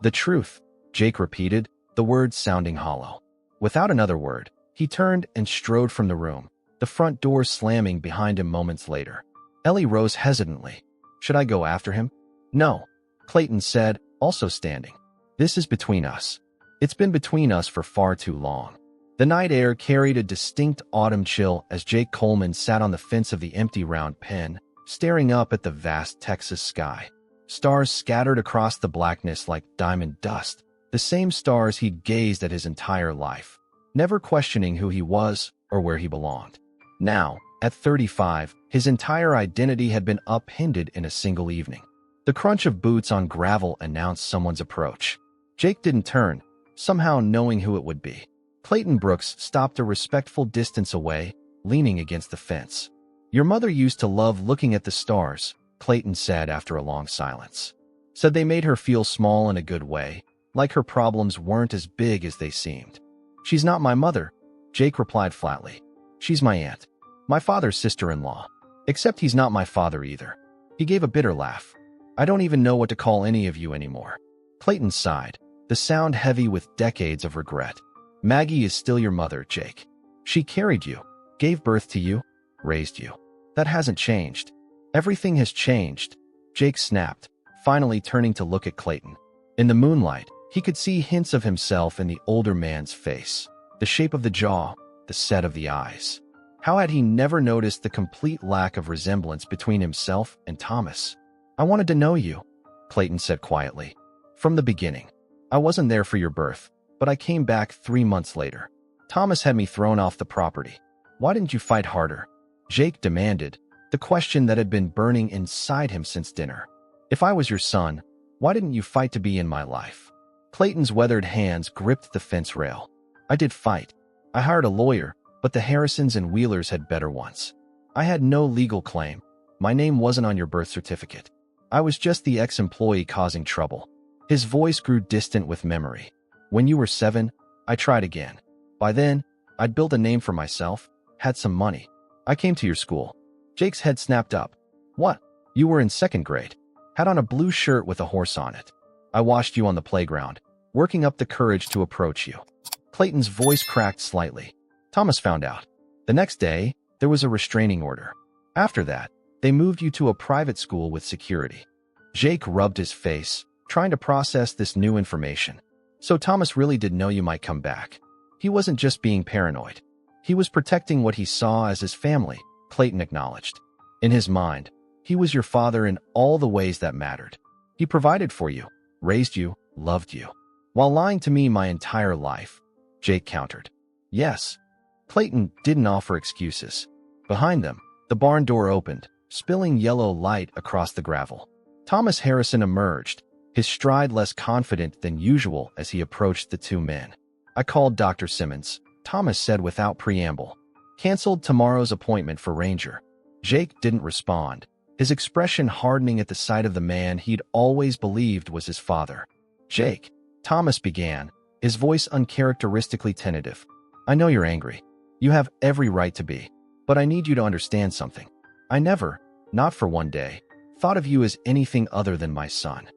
The truth, Jake repeated, the words sounding hollow. Without another word, he turned and strode from the room, the front door slamming behind him moments later. Ellie rose hesitantly. Should I go after him? No, Clayton said, also standing. This is between us. It's been between us for far too long. The night air carried a distinct autumn chill as Jake Coleman sat on the fence of the empty round pen, staring up at the vast Texas sky. Stars scattered across the blackness like diamond dust, the same stars he'd gazed at his entire life, never questioning who he was or where he belonged. Now, at 35, his entire identity had been upended in a single evening. The crunch of boots on gravel announced someone's approach. Jake didn't turn, somehow knowing who it would be. Clayton Brooks stopped a respectful distance away, leaning against the fence. Your mother used to love looking at the stars, Clayton said after a long silence. Said they made her feel small in a good way, like her problems weren't as big as they seemed. She's not my mother, Jake replied flatly. She's my aunt. My father's sister-in-law. Except he's not my father either. He gave a bitter laugh. I don't even know what to call any of you anymore. Clayton sighed, the sound heavy with decades of regret. Maggie is still your mother, Jake. She carried you, gave birth to you, raised you. That hasn't changed. Everything has changed, Jake snapped, finally turning to look at Clayton. In the moonlight, he could see hints of himself in the older man's face, the shape of the jaw, the set of the eyes. How had he never noticed the complete lack of resemblance between himself and Thomas? I wanted to know you, Clayton said quietly. From the beginning. I wasn't there for your birth, but I came back 3 months later. Thomas had me thrown off the property. Why didn't you fight harder? Jake demanded, the question that had been burning inside him since dinner. If I was your son, why didn't you fight to be in my life? Clayton's weathered hands gripped the fence rail. I did fight. I hired a lawyer, but the Harrisons and Wheelers had better ones. I had no legal claim. My name wasn't on your birth certificate. I was just the ex-employee causing trouble. His voice grew distant with memory. When you were 7, I tried again. By then, I'd built a name for myself, had some money. I came to your school. Jake's head snapped up. What? You were in 2nd grade. Had on a blue shirt with a horse on it. I watched you on the playground, working up the courage to approach you. Clayton's voice cracked slightly. Thomas found out. The next day, there was a restraining order. After that, they moved you to a private school with security. Jake rubbed his face, trying to process this new information. So Thomas really did know you might come back. He wasn't just being paranoid. He was protecting what he saw as his family, Clayton acknowledged. In his mind, he was your father in all the ways that mattered. He provided for you, raised you, loved you. While lying to me my entire life, Jake countered. Yes. Clayton didn't offer excuses. Behind them, the barn door opened, spilling yellow light across the gravel. Thomas Harrison emerged, his stride less confident than usual as he approached the two men. I called Dr. Simmons, Thomas said without preamble. Canceled tomorrow's appointment for Ranger. Jake didn't respond, his expression hardening at the sight of the man he'd always believed was his father. Jake, Thomas began, his voice uncharacteristically tentative. I know you're angry. You have every right to be. But I need you to understand something. I never, not for one day, thought of you as anything other than my son.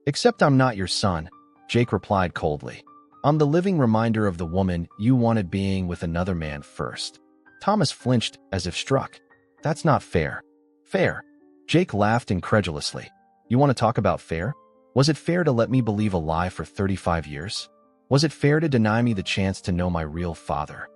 Except I'm not your son, Jake replied coldly. I'm the living reminder of the woman you wanted being with another man first. Thomas flinched as if struck. That's not fair. Fair? Jake laughed incredulously. You want to talk about fair? Was it fair to let me believe a lie for 35 years? Was it fair to deny me the chance to know my real father?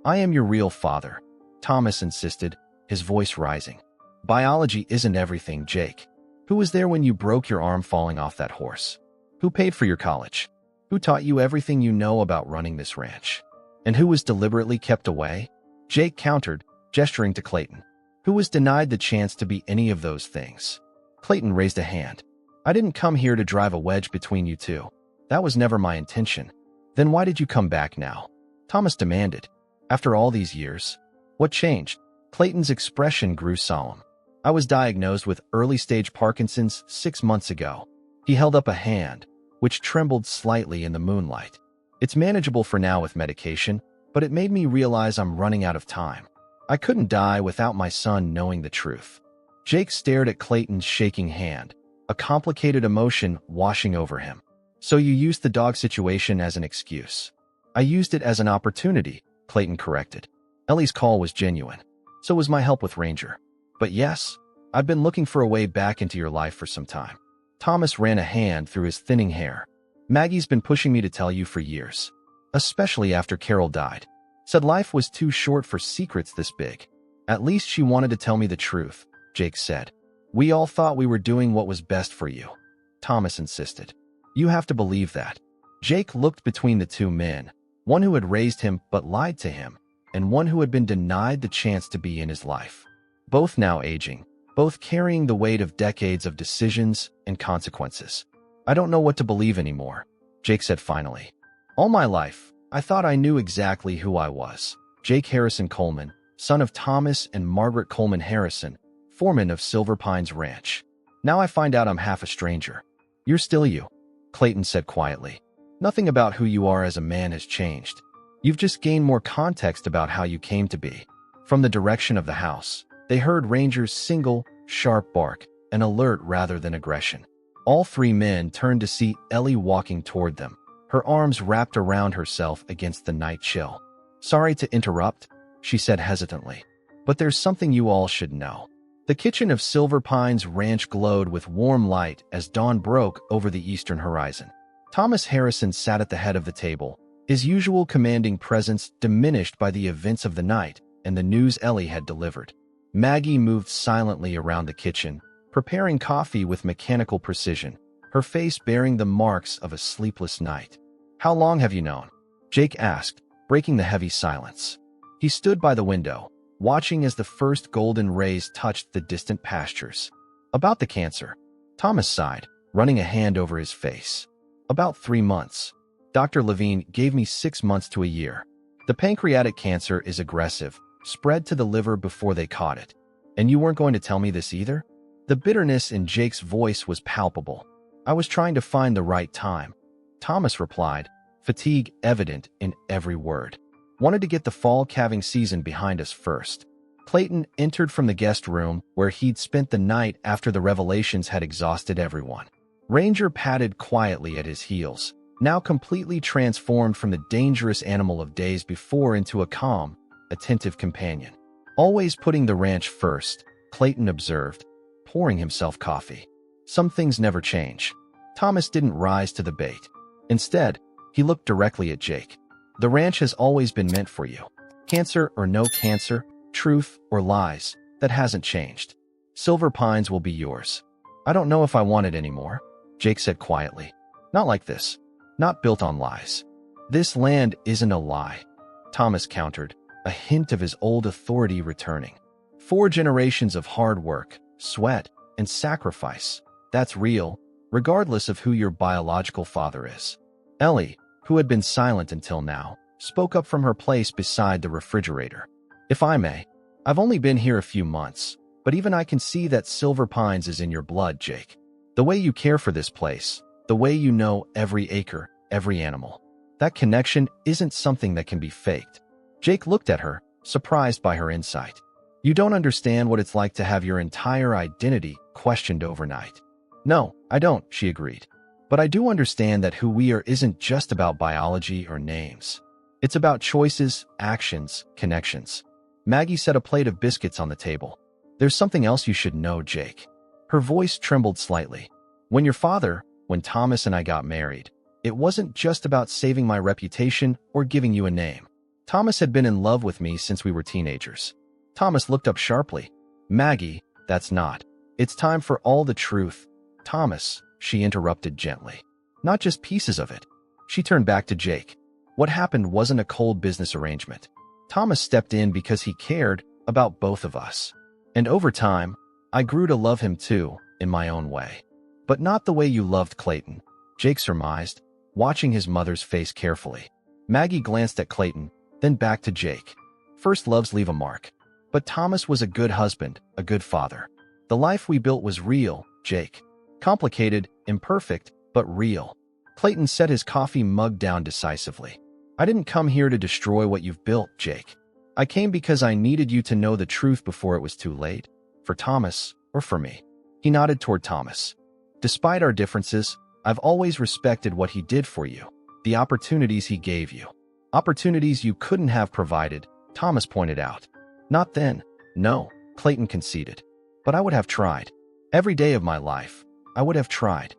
I am your real father, Thomas insisted, his voice rising. Biology isn't everything, Jake. Who was there when you broke your arm falling off that horse? Who paid for your college? Who taught you everything you know about running this ranch? And who was deliberately kept away? Jake countered, gesturing to Clayton. Who was denied the chance to be any of those things? Clayton raised a hand. I didn't come here to drive a wedge between you two. That was never my intention. Then why did you come back now? Thomas demanded. After all these years? What changed? Clayton's expression grew solemn. I was diagnosed with early-stage Parkinson's 6 months ago. He held up a hand, which trembled slightly in the moonlight. It's manageable for now with medication, but it made me realize I'm running out of time. I couldn't die without my son knowing the truth. Jake stared at Clayton's shaking hand, a complicated emotion washing over him. So you used the dog situation as an excuse. I used it as an opportunity, Clayton corrected. Ellie's call was genuine. So was my help with Ranger. But yes, I've been looking for a way back into your life for some time. Thomas ran a hand through his thinning hair. Maggie's been pushing me to tell you for years, especially after Carol died. Said life was too short for secrets this big. At least she wanted to tell me the truth, Jake said. We all thought we were doing what was best for you, Thomas insisted. You have to believe that. Jake looked between the two men, one who had raised him but lied to him, and one who had been denied the chance to be in his life. Both now aging, both carrying the weight of decades of decisions and consequences. I don't know what to believe anymore, Jake said finally. All my life, I thought I knew exactly who I was. Jake Harrison Coleman, son of Thomas and Margaret Coleman Harrison, foreman of Silver Pines Ranch. Now I find out I'm half a stranger. You're still you, Clayton said quietly. Nothing about who you are as a man has changed. You've just gained more context about how you came to be. From the direction of the house, they heard Ranger's single, sharp bark, an alert rather than aggression. All three men turned to see Ellie walking toward them, her arms wrapped around herself against the night chill. Sorry to interrupt, she said hesitantly, but there's something you all should know. The kitchen of Silver Pines Ranch glowed with warm light as dawn broke over the eastern horizon. Thomas Harrison sat at the head of the table, his usual commanding presence diminished by the events of the night and the news Ellie had delivered. Maggie moved silently around the kitchen, preparing coffee with mechanical precision, her face bearing the marks of a sleepless night. How long have you known? Jake asked, breaking the heavy silence. He stood by the window, watching as the first golden rays touched the distant pastures. About the cancer, Thomas sighed, running a hand over his face. About 3 months. Dr. Levine gave me 6 months to a year. The pancreatic cancer is aggressive, spread to the liver before they caught it. And you weren't going to tell me this either? The bitterness in Jake's voice was palpable. I was trying to find the right time, Thomas replied, fatigue evident in every word. Wanted to get the fall calving season behind us first. Clayton entered from the guest room where he'd spent the night after the revelations had exhausted everyone. Ranger padded quietly at his heels, now completely transformed from the dangerous animal of days before into a calm, attentive companion. Always putting the ranch first, Clayton observed, pouring himself coffee. Some things never change. Thomas didn't rise to the bait. Instead, he looked directly at Jake. The ranch has always been meant for you. Cancer or no cancer, truth or lies, that hasn't changed. Silver Pines will be yours. I don't know if I want it anymore, Jake said quietly. Not like this. Not built on lies. This land isn't a lie, Thomas countered, a hint of his old authority returning. 4 generations of hard work, sweat, and sacrifice. That's real, regardless of who your biological father is. Ellie, who had been silent until now, spoke up from her place beside the refrigerator. If I may, I've only been here a few months, but even I can see that Silver Pines is in your blood, Jake. The way you care for this place, the way you know every acre, every animal. That connection isn't something that can be faked. Jake looked at her, surprised by her insight. You don't understand what it's like to have your entire identity questioned overnight. No, I don't, she agreed. But I do understand that who we are isn't just about biology or names. It's about choices, actions, connections. Maggie set a plate of biscuits on the table. There's something else you should know, Jake. Her voice trembled slightly. When Thomas and I got married, it wasn't just about saving my reputation or giving you a name. Thomas had been in love with me since we were teenagers. Thomas looked up sharply. Maggie, that's not. It's time for all the truth. Thomas, she interrupted gently. Not just pieces of it. She turned back to Jake. What happened wasn't a cold business arrangement. Thomas stepped in because he cared about both of us. And over time, I grew to love him too, in my own way. But not the way you loved Clayton, Jake surmised, watching his mother's face carefully. Maggie glanced at Clayton, then back to Jake. First loves leave a mark. But Thomas was a good husband, a good father. The life we built was real, Jake. Complicated, imperfect, but real. Clayton set his coffee mug down decisively. I didn't come here to destroy what you've built, Jake. I came because I needed you to know the truth before it was too late. For Thomas, or for me. He nodded toward Thomas. Despite our differences, I've always respected what he did for you. The opportunities he gave you. Opportunities you couldn't have provided, Thomas pointed out. Not then. No, Clayton conceded. But I would have tried. Every day of my life, I would have tried.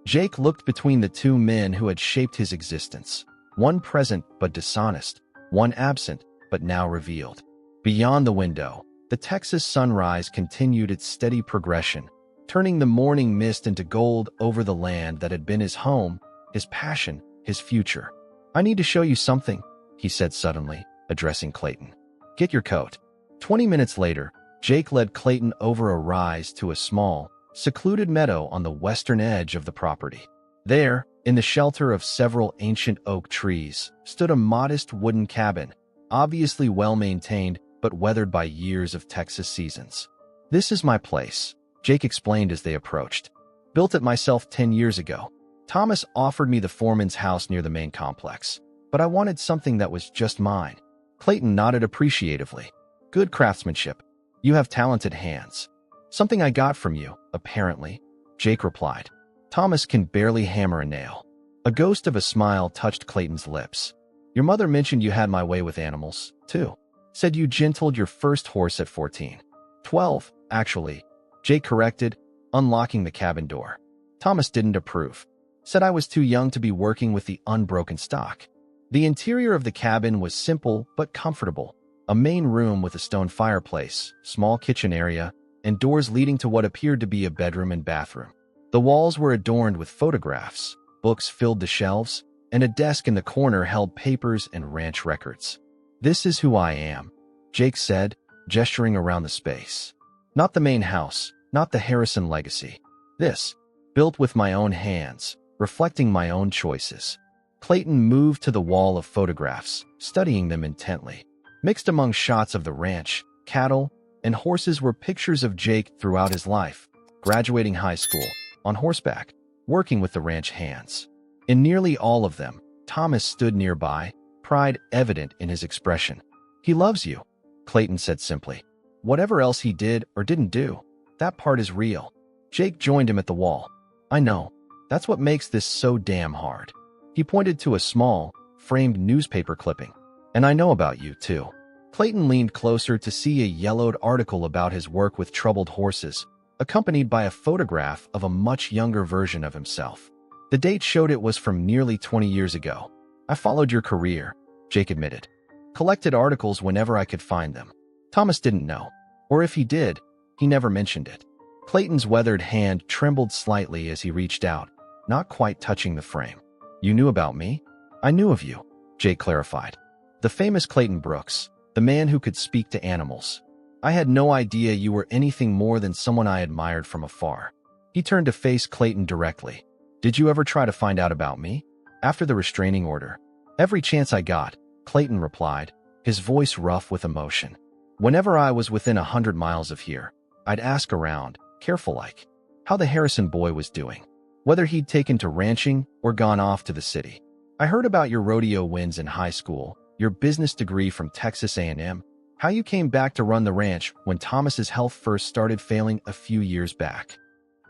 Jake looked between the two men who had shaped his existence. One present but dishonest, one absent but now revealed. Beyond the window, the Texas sunrise continued its steady progression, turning the morning mist into gold over the land that had been his home, his passion, his future. I need to show you something, he said suddenly, addressing Clayton. Get your coat. 20 minutes later, Jake led Clayton over a rise to a small, secluded meadow on the western edge of the property. There, in the shelter of several ancient oak trees, stood a modest wooden cabin, obviously well-maintained but weathered by years of Texas seasons. This is my place, Jake explained as they approached. Built it myself 10 years ago. Thomas offered me the foreman's house near the main complex, but I wanted something that was just mine. Clayton nodded appreciatively. Good craftsmanship. You have talented hands. Something I got from you, apparently, Jake replied. Thomas can barely hammer a nail. A ghost of a smile touched Clayton's lips. Your mother mentioned you had my way with animals, too. Said you gentled your first horse at 14. 12, actually, Jake corrected, unlocking the cabin door. Thomas didn't approve. Said I was too young to be working with the unbroken stock. The interior of the cabin was simple but comfortable. A main room with a stone fireplace, small kitchen area, and doors leading to what appeared to be a bedroom and bathroom. The walls were adorned with photographs, books filled the shelves, and a desk in the corner held papers and ranch records. This is who I am, Jake said, gesturing around the space. Not the main house, not the Harrison legacy. This, built with my own hands, reflecting my own choices. Clayton moved to the wall of photographs, studying them intently. Mixed among shots of the ranch, cattle, and horses were pictures of Jake throughout his life, graduating high school, on horseback, working with the ranch hands. In nearly all of them, Thomas stood nearby, pride evident in his expression. He loves you, Clayton said simply. Whatever else he did or didn't do, that part is real. Jake joined him at the wall. I know. That's what makes this so damn hard. He pointed to a small, framed newspaper clipping. And I know about you, too. Clayton leaned closer to see a yellowed article about his work with troubled horses, accompanied by a photograph of a much younger version of himself. The date showed it was from nearly 20 years ago. I followed your career, Jake admitted. Collected articles whenever I could find them. Thomas didn't know. Or if he did, he never mentioned it. Clayton's weathered hand trembled slightly as he reached out, not quite touching the frame. You knew about me? I knew of you, Jake clarified. The famous Clayton Brooks, the man who could speak to animals. I had no idea you were anything more than someone I admired from afar. He turned to face Clayton directly. Did you ever try to find out about me? After the restraining order. Every chance I got, Clayton replied, his voice rough with emotion. Whenever I was within 100 miles of here, I'd ask around, careful-like, how the Harrison boy was doing. Whether he'd taken to ranching or gone off to the city. I heard about your rodeo wins in high school, your business degree from Texas A&M, how you came back to run the ranch when Thomas's health first started failing a few years back.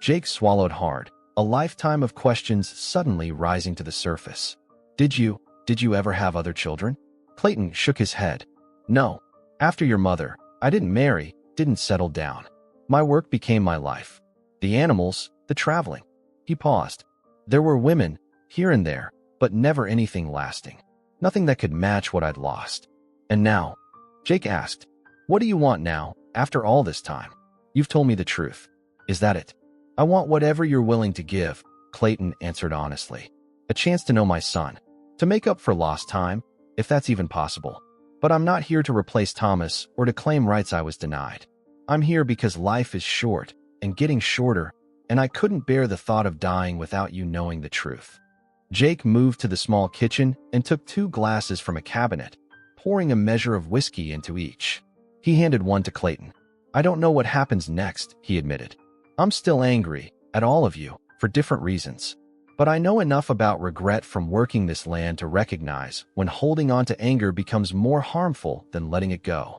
Jake swallowed hard, a lifetime of questions suddenly rising to the surface. Did you ever have other children? Clayton shook his head. No. After your mother, I didn't marry, didn't settle down. My work became my life. The animals, the traveling. He paused. There were women, here and there, but never anything lasting. Nothing that could match what I'd lost. And now? Jake asked. What do you want now, after all this time? You've told me the truth. Is that it? I want whatever you're willing to give, Clayton answered honestly. A chance to know my son. To make up for lost time, if that's even possible. But I'm not here to replace Thomas or to claim rights I was denied. I'm here because life is short and getting shorter, and I couldn't bear the thought of dying without you knowing the truth. Jake moved to the small kitchen and took 2 glasses from a cabinet, pouring a measure of whiskey into each. He handed one to Clayton. I don't know what happens next, he admitted. I'm still angry at all of you for different reasons. But I know enough about regret from working this land to recognize when holding on to anger becomes more harmful than letting it go.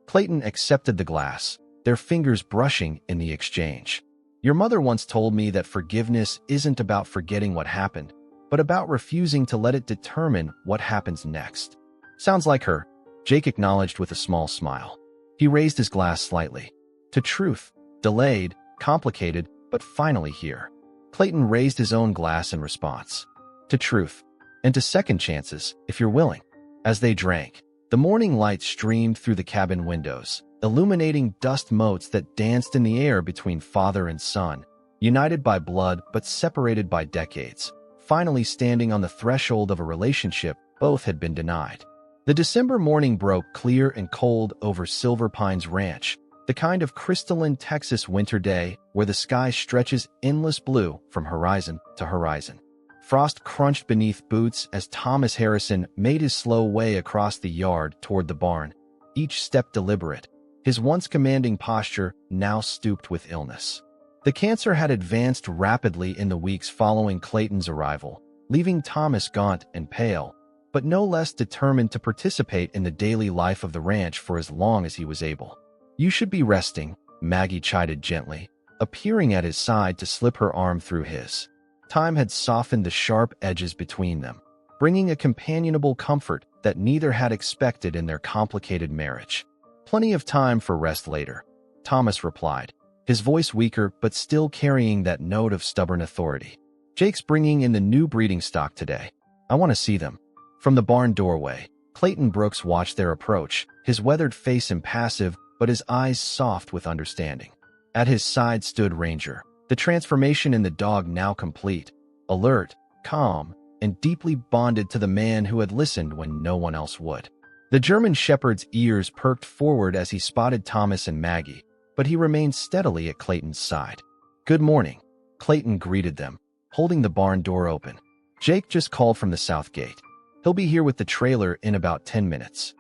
Clayton accepted the glass, their fingers brushing in the exchange. Your mother once told me that forgiveness isn't about forgetting what happened, but about refusing to let it determine what happens next. Sounds like her, Jake acknowledged with a small smile. He raised his glass slightly. To truth, delayed, complicated, but finally here. Clayton raised his own glass in response. To truth, and to second chances, if you're willing. As they drank, the morning light streamed through the cabin windows, illuminating dust motes that danced in the air between father and son, united by blood but separated by decades, finally standing on the threshold of a relationship both had been denied. The December morning broke clear and cold over Silver Pines Ranch, the kind of crystalline Texas winter day where the sky stretches endless blue from horizon to horizon. Frost crunched beneath boots as Thomas Harrison made his slow way across the yard toward the barn, each step deliberate, his once commanding posture now stooped with illness. The cancer had advanced rapidly in the weeks following Clayton's arrival, leaving Thomas gaunt and pale, but no less determined to participate in the daily life of the ranch for as long as he was able. You should be resting, Maggie chided gently, appearing at his side to slip her arm through his. Time had softened the sharp edges between them, bringing a companionable comfort that neither had expected in their complicated marriage. Plenty of time for rest later, Thomas replied, his voice weaker but still carrying that note of stubborn authority. Jake's bringing in the new breeding stock today. I want to see them. From the barn doorway, Clayton Brooks watched their approach, his weathered face impassive but his eyes soft with understanding. At his side stood Ranger, the transformation in the dog now complete, alert, calm, and deeply bonded to the man who had listened when no one else would. The German shepherd's ears perked forward as he spotted Thomas and Maggie, but he remained steadily at Clayton's side. Good morning, Clayton greeted them, holding the barn door open. Jake just called from the south gate. He'll be here with the trailer in about 10 minutes.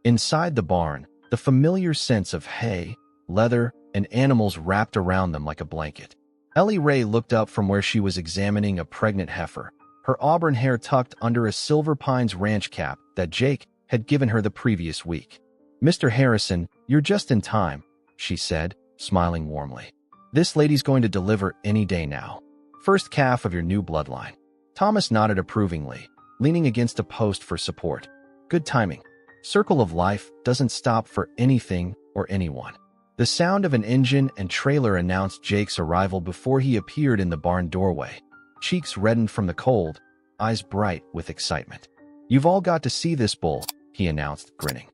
Inside the barn, the familiar sense of hay, leather, and animals wrapped around them like a blanket. Ellie Ray looked up from where she was examining a pregnant heifer, her auburn hair tucked under a Silver Pines ranch cap that Jake had given her the previous week. Mr. Harrison, you're just in time, she said, smiling warmly. This lady's going to deliver any day now. First calf of your new bloodline. Thomas nodded approvingly, leaning against a post for support. Good timing. Circle of life doesn't stop for anything or anyone. The sound of an engine and trailer announced Jake's arrival before he appeared in the barn doorway. Cheeks reddened from the cold, eyes bright with excitement. You've all got to see this bull, he announced, grinning.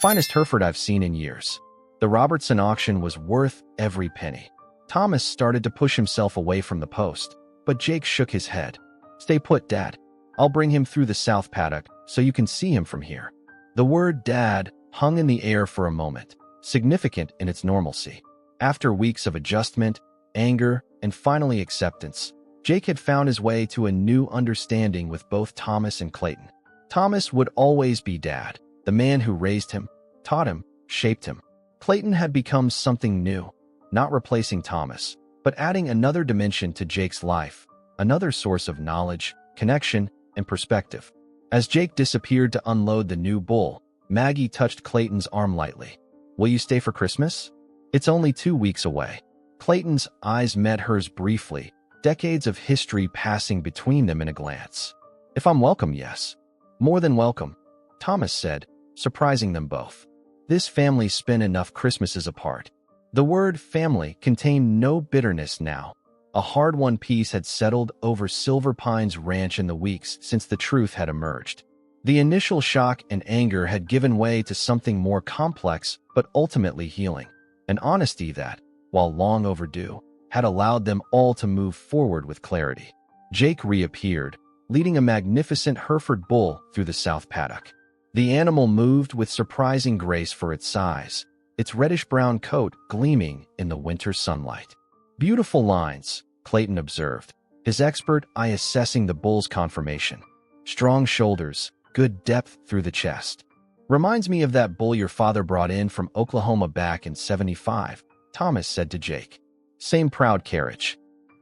Finest Hereford I've seen in years. The Robertson auction was worth every penny. Thomas started to push himself away from the post, but Jake shook his head. Stay put, Dad. I'll bring him through the south paddock so you can see him from here. The word Dad hung in the air for a moment, significant in its normalcy. After weeks of adjustment, anger, and finally acceptance, Jake had found his way to a new understanding with both Thomas and Clayton. Thomas would always be Dad, the man who raised him, taught him, shaped him. Clayton had become something new, not replacing Thomas, but adding another dimension to Jake's life, another source of knowledge, connection, and perspective. As Jake disappeared to unload the new bull, Maggie touched Clayton's arm lightly. Will you stay for Christmas? It's only 2 weeks away. Clayton's eyes met hers briefly, decades of history passing between them in a glance. "If I'm welcome, yes. More than welcome," Thomas said, surprising them both. This family spent enough Christmases apart. The word family contained no bitterness now. A hard-won peace had settled over Silver Pines Ranch in the weeks since the truth had emerged. The initial shock and anger had given way to something more complex but ultimately healing, an honesty that, while long overdue, had allowed them all to move forward with clarity. Jake reappeared, leading a magnificent Hereford bull through the south paddock. The animal moved with surprising grace for its size, its reddish-brown coat gleaming in the winter sunlight. "Beautiful lines," Clayton observed, his expert eye assessing the bull's conformation. "Strong shoulders, good depth through the chest. Reminds me of that bull your father brought in from Oklahoma back in '75, Thomas said to Jake. "Same proud carriage."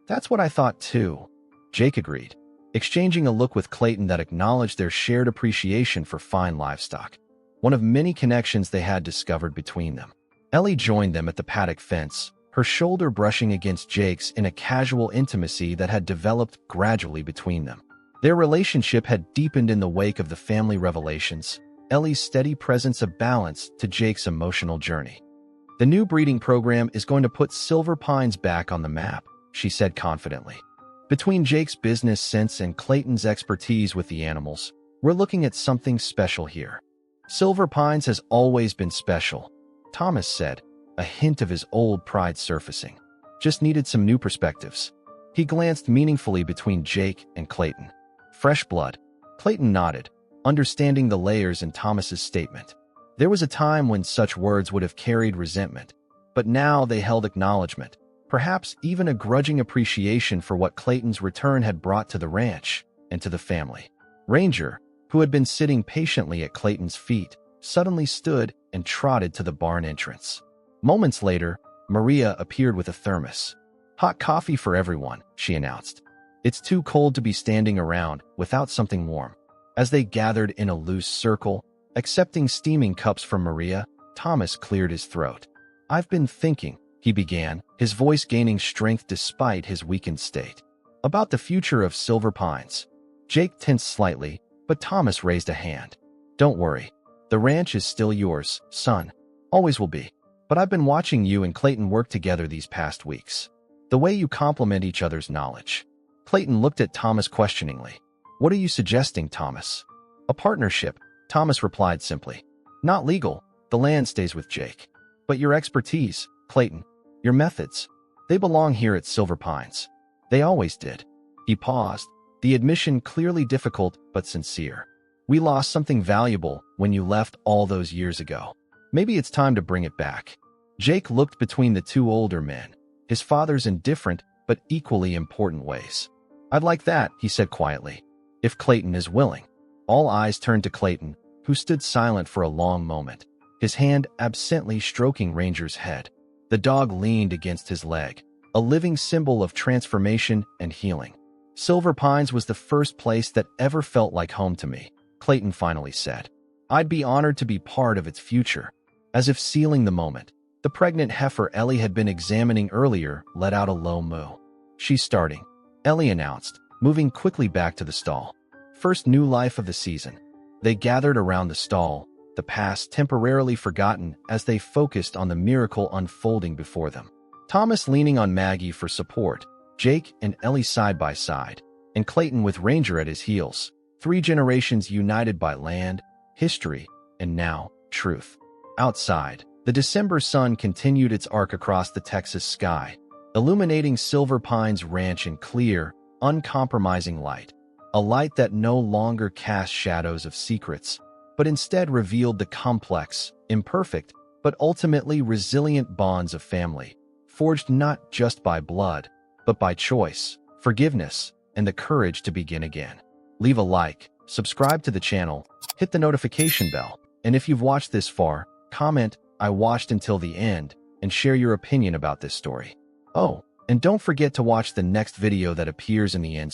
"That's what I thought too," Jake agreed, exchanging a look with Clayton that acknowledged their shared appreciation for fine livestock, one of many connections they had discovered between them. Ellie joined them at the paddock fence, her shoulder brushing against Jake's in a casual intimacy that had developed gradually between them. Their relationship had deepened in the wake of the family revelations, Ellie's steady presence a balance to Jake's emotional journey. "The new breeding program is going to put Silver Pines back on the map," she said confidently. "Between Jake's business sense and Clayton's expertise with the animals, we're looking at something special here." "Silver Pines has always been special," Thomas said, a hint of his old pride surfacing. "Just needed some new perspectives." He glanced meaningfully between Jake and Clayton. "Fresh blood." Clayton nodded, understanding the layers in Thomas's statement. There was a time when such words would have carried resentment, but now they held acknowledgement, perhaps even a grudging appreciation for what Clayton's return had brought to the ranch and to the family. Ranger, who had been sitting patiently at Clayton's feet, suddenly stood and trotted to the barn entrance. Moments later, Maria appeared with a thermos. "Hot coffee for everyone," she announced. "It's too cold to be standing around without something warm." As they gathered in a loose circle, accepting steaming cups from Maria, Thomas cleared his throat. "I've been thinking," he began, his voice gaining strength despite his weakened state, "about the future of Silver Pines." Jake tensed slightly, but Thomas raised a hand. "Don't worry. The ranch is still yours, son. Always will be. But I've been watching you and Clayton work together these past weeks. The way you complement each other's knowledge." Clayton looked at Thomas questioningly. "What are you suggesting, Thomas?" "A partnership," Thomas replied simply. "Not legal. The land stays with Jake. But your expertise, Clayton, your methods, they belong here at Silver Pines. They always did." He paused, the admission clearly difficult but sincere. "We lost something valuable when you left all those years ago. Maybe it's time to bring it back." Jake looked between the two older men, his fathers in different but equally important ways. "I'd like that," he said quietly, "if Clayton is willing." All eyes turned to Clayton, who stood silent for a long moment, his hand absently stroking Ranger's head. The dog leaned against his leg, a living symbol of transformation and healing. "Silver Pines was the first place that ever felt like home to me," Clayton finally said. "I'd be honored to be part of its future." As if sealing the moment, the pregnant heifer Ellie had been examining earlier let out a low moo. "She's starting," Ellie announced, moving quickly back to the stall. First new life of the season. They gathered around the stall, the past temporarily forgotten as they focused on the miracle unfolding before them. Thomas leaning on Maggie for support, Jake and Ellie side by side, and Clayton with Ranger at his heels. 3 generations united by land, history, and now, truth. Outside, the December sun continued its arc across the Texas sky, illuminating Silver Pines Ranch in clear, uncompromising light. A light that no longer cast shadows of secrets, but instead revealed the complex, imperfect, but ultimately resilient bonds of family, forged not just by blood, but by choice, forgiveness, and the courage to begin again. Leave a like, subscribe to the channel, hit the notification bell, and if you've watched this far, comment, "I watched until the end," and share your opinion about this story. Oh, and don't forget to watch the next video that appears in the end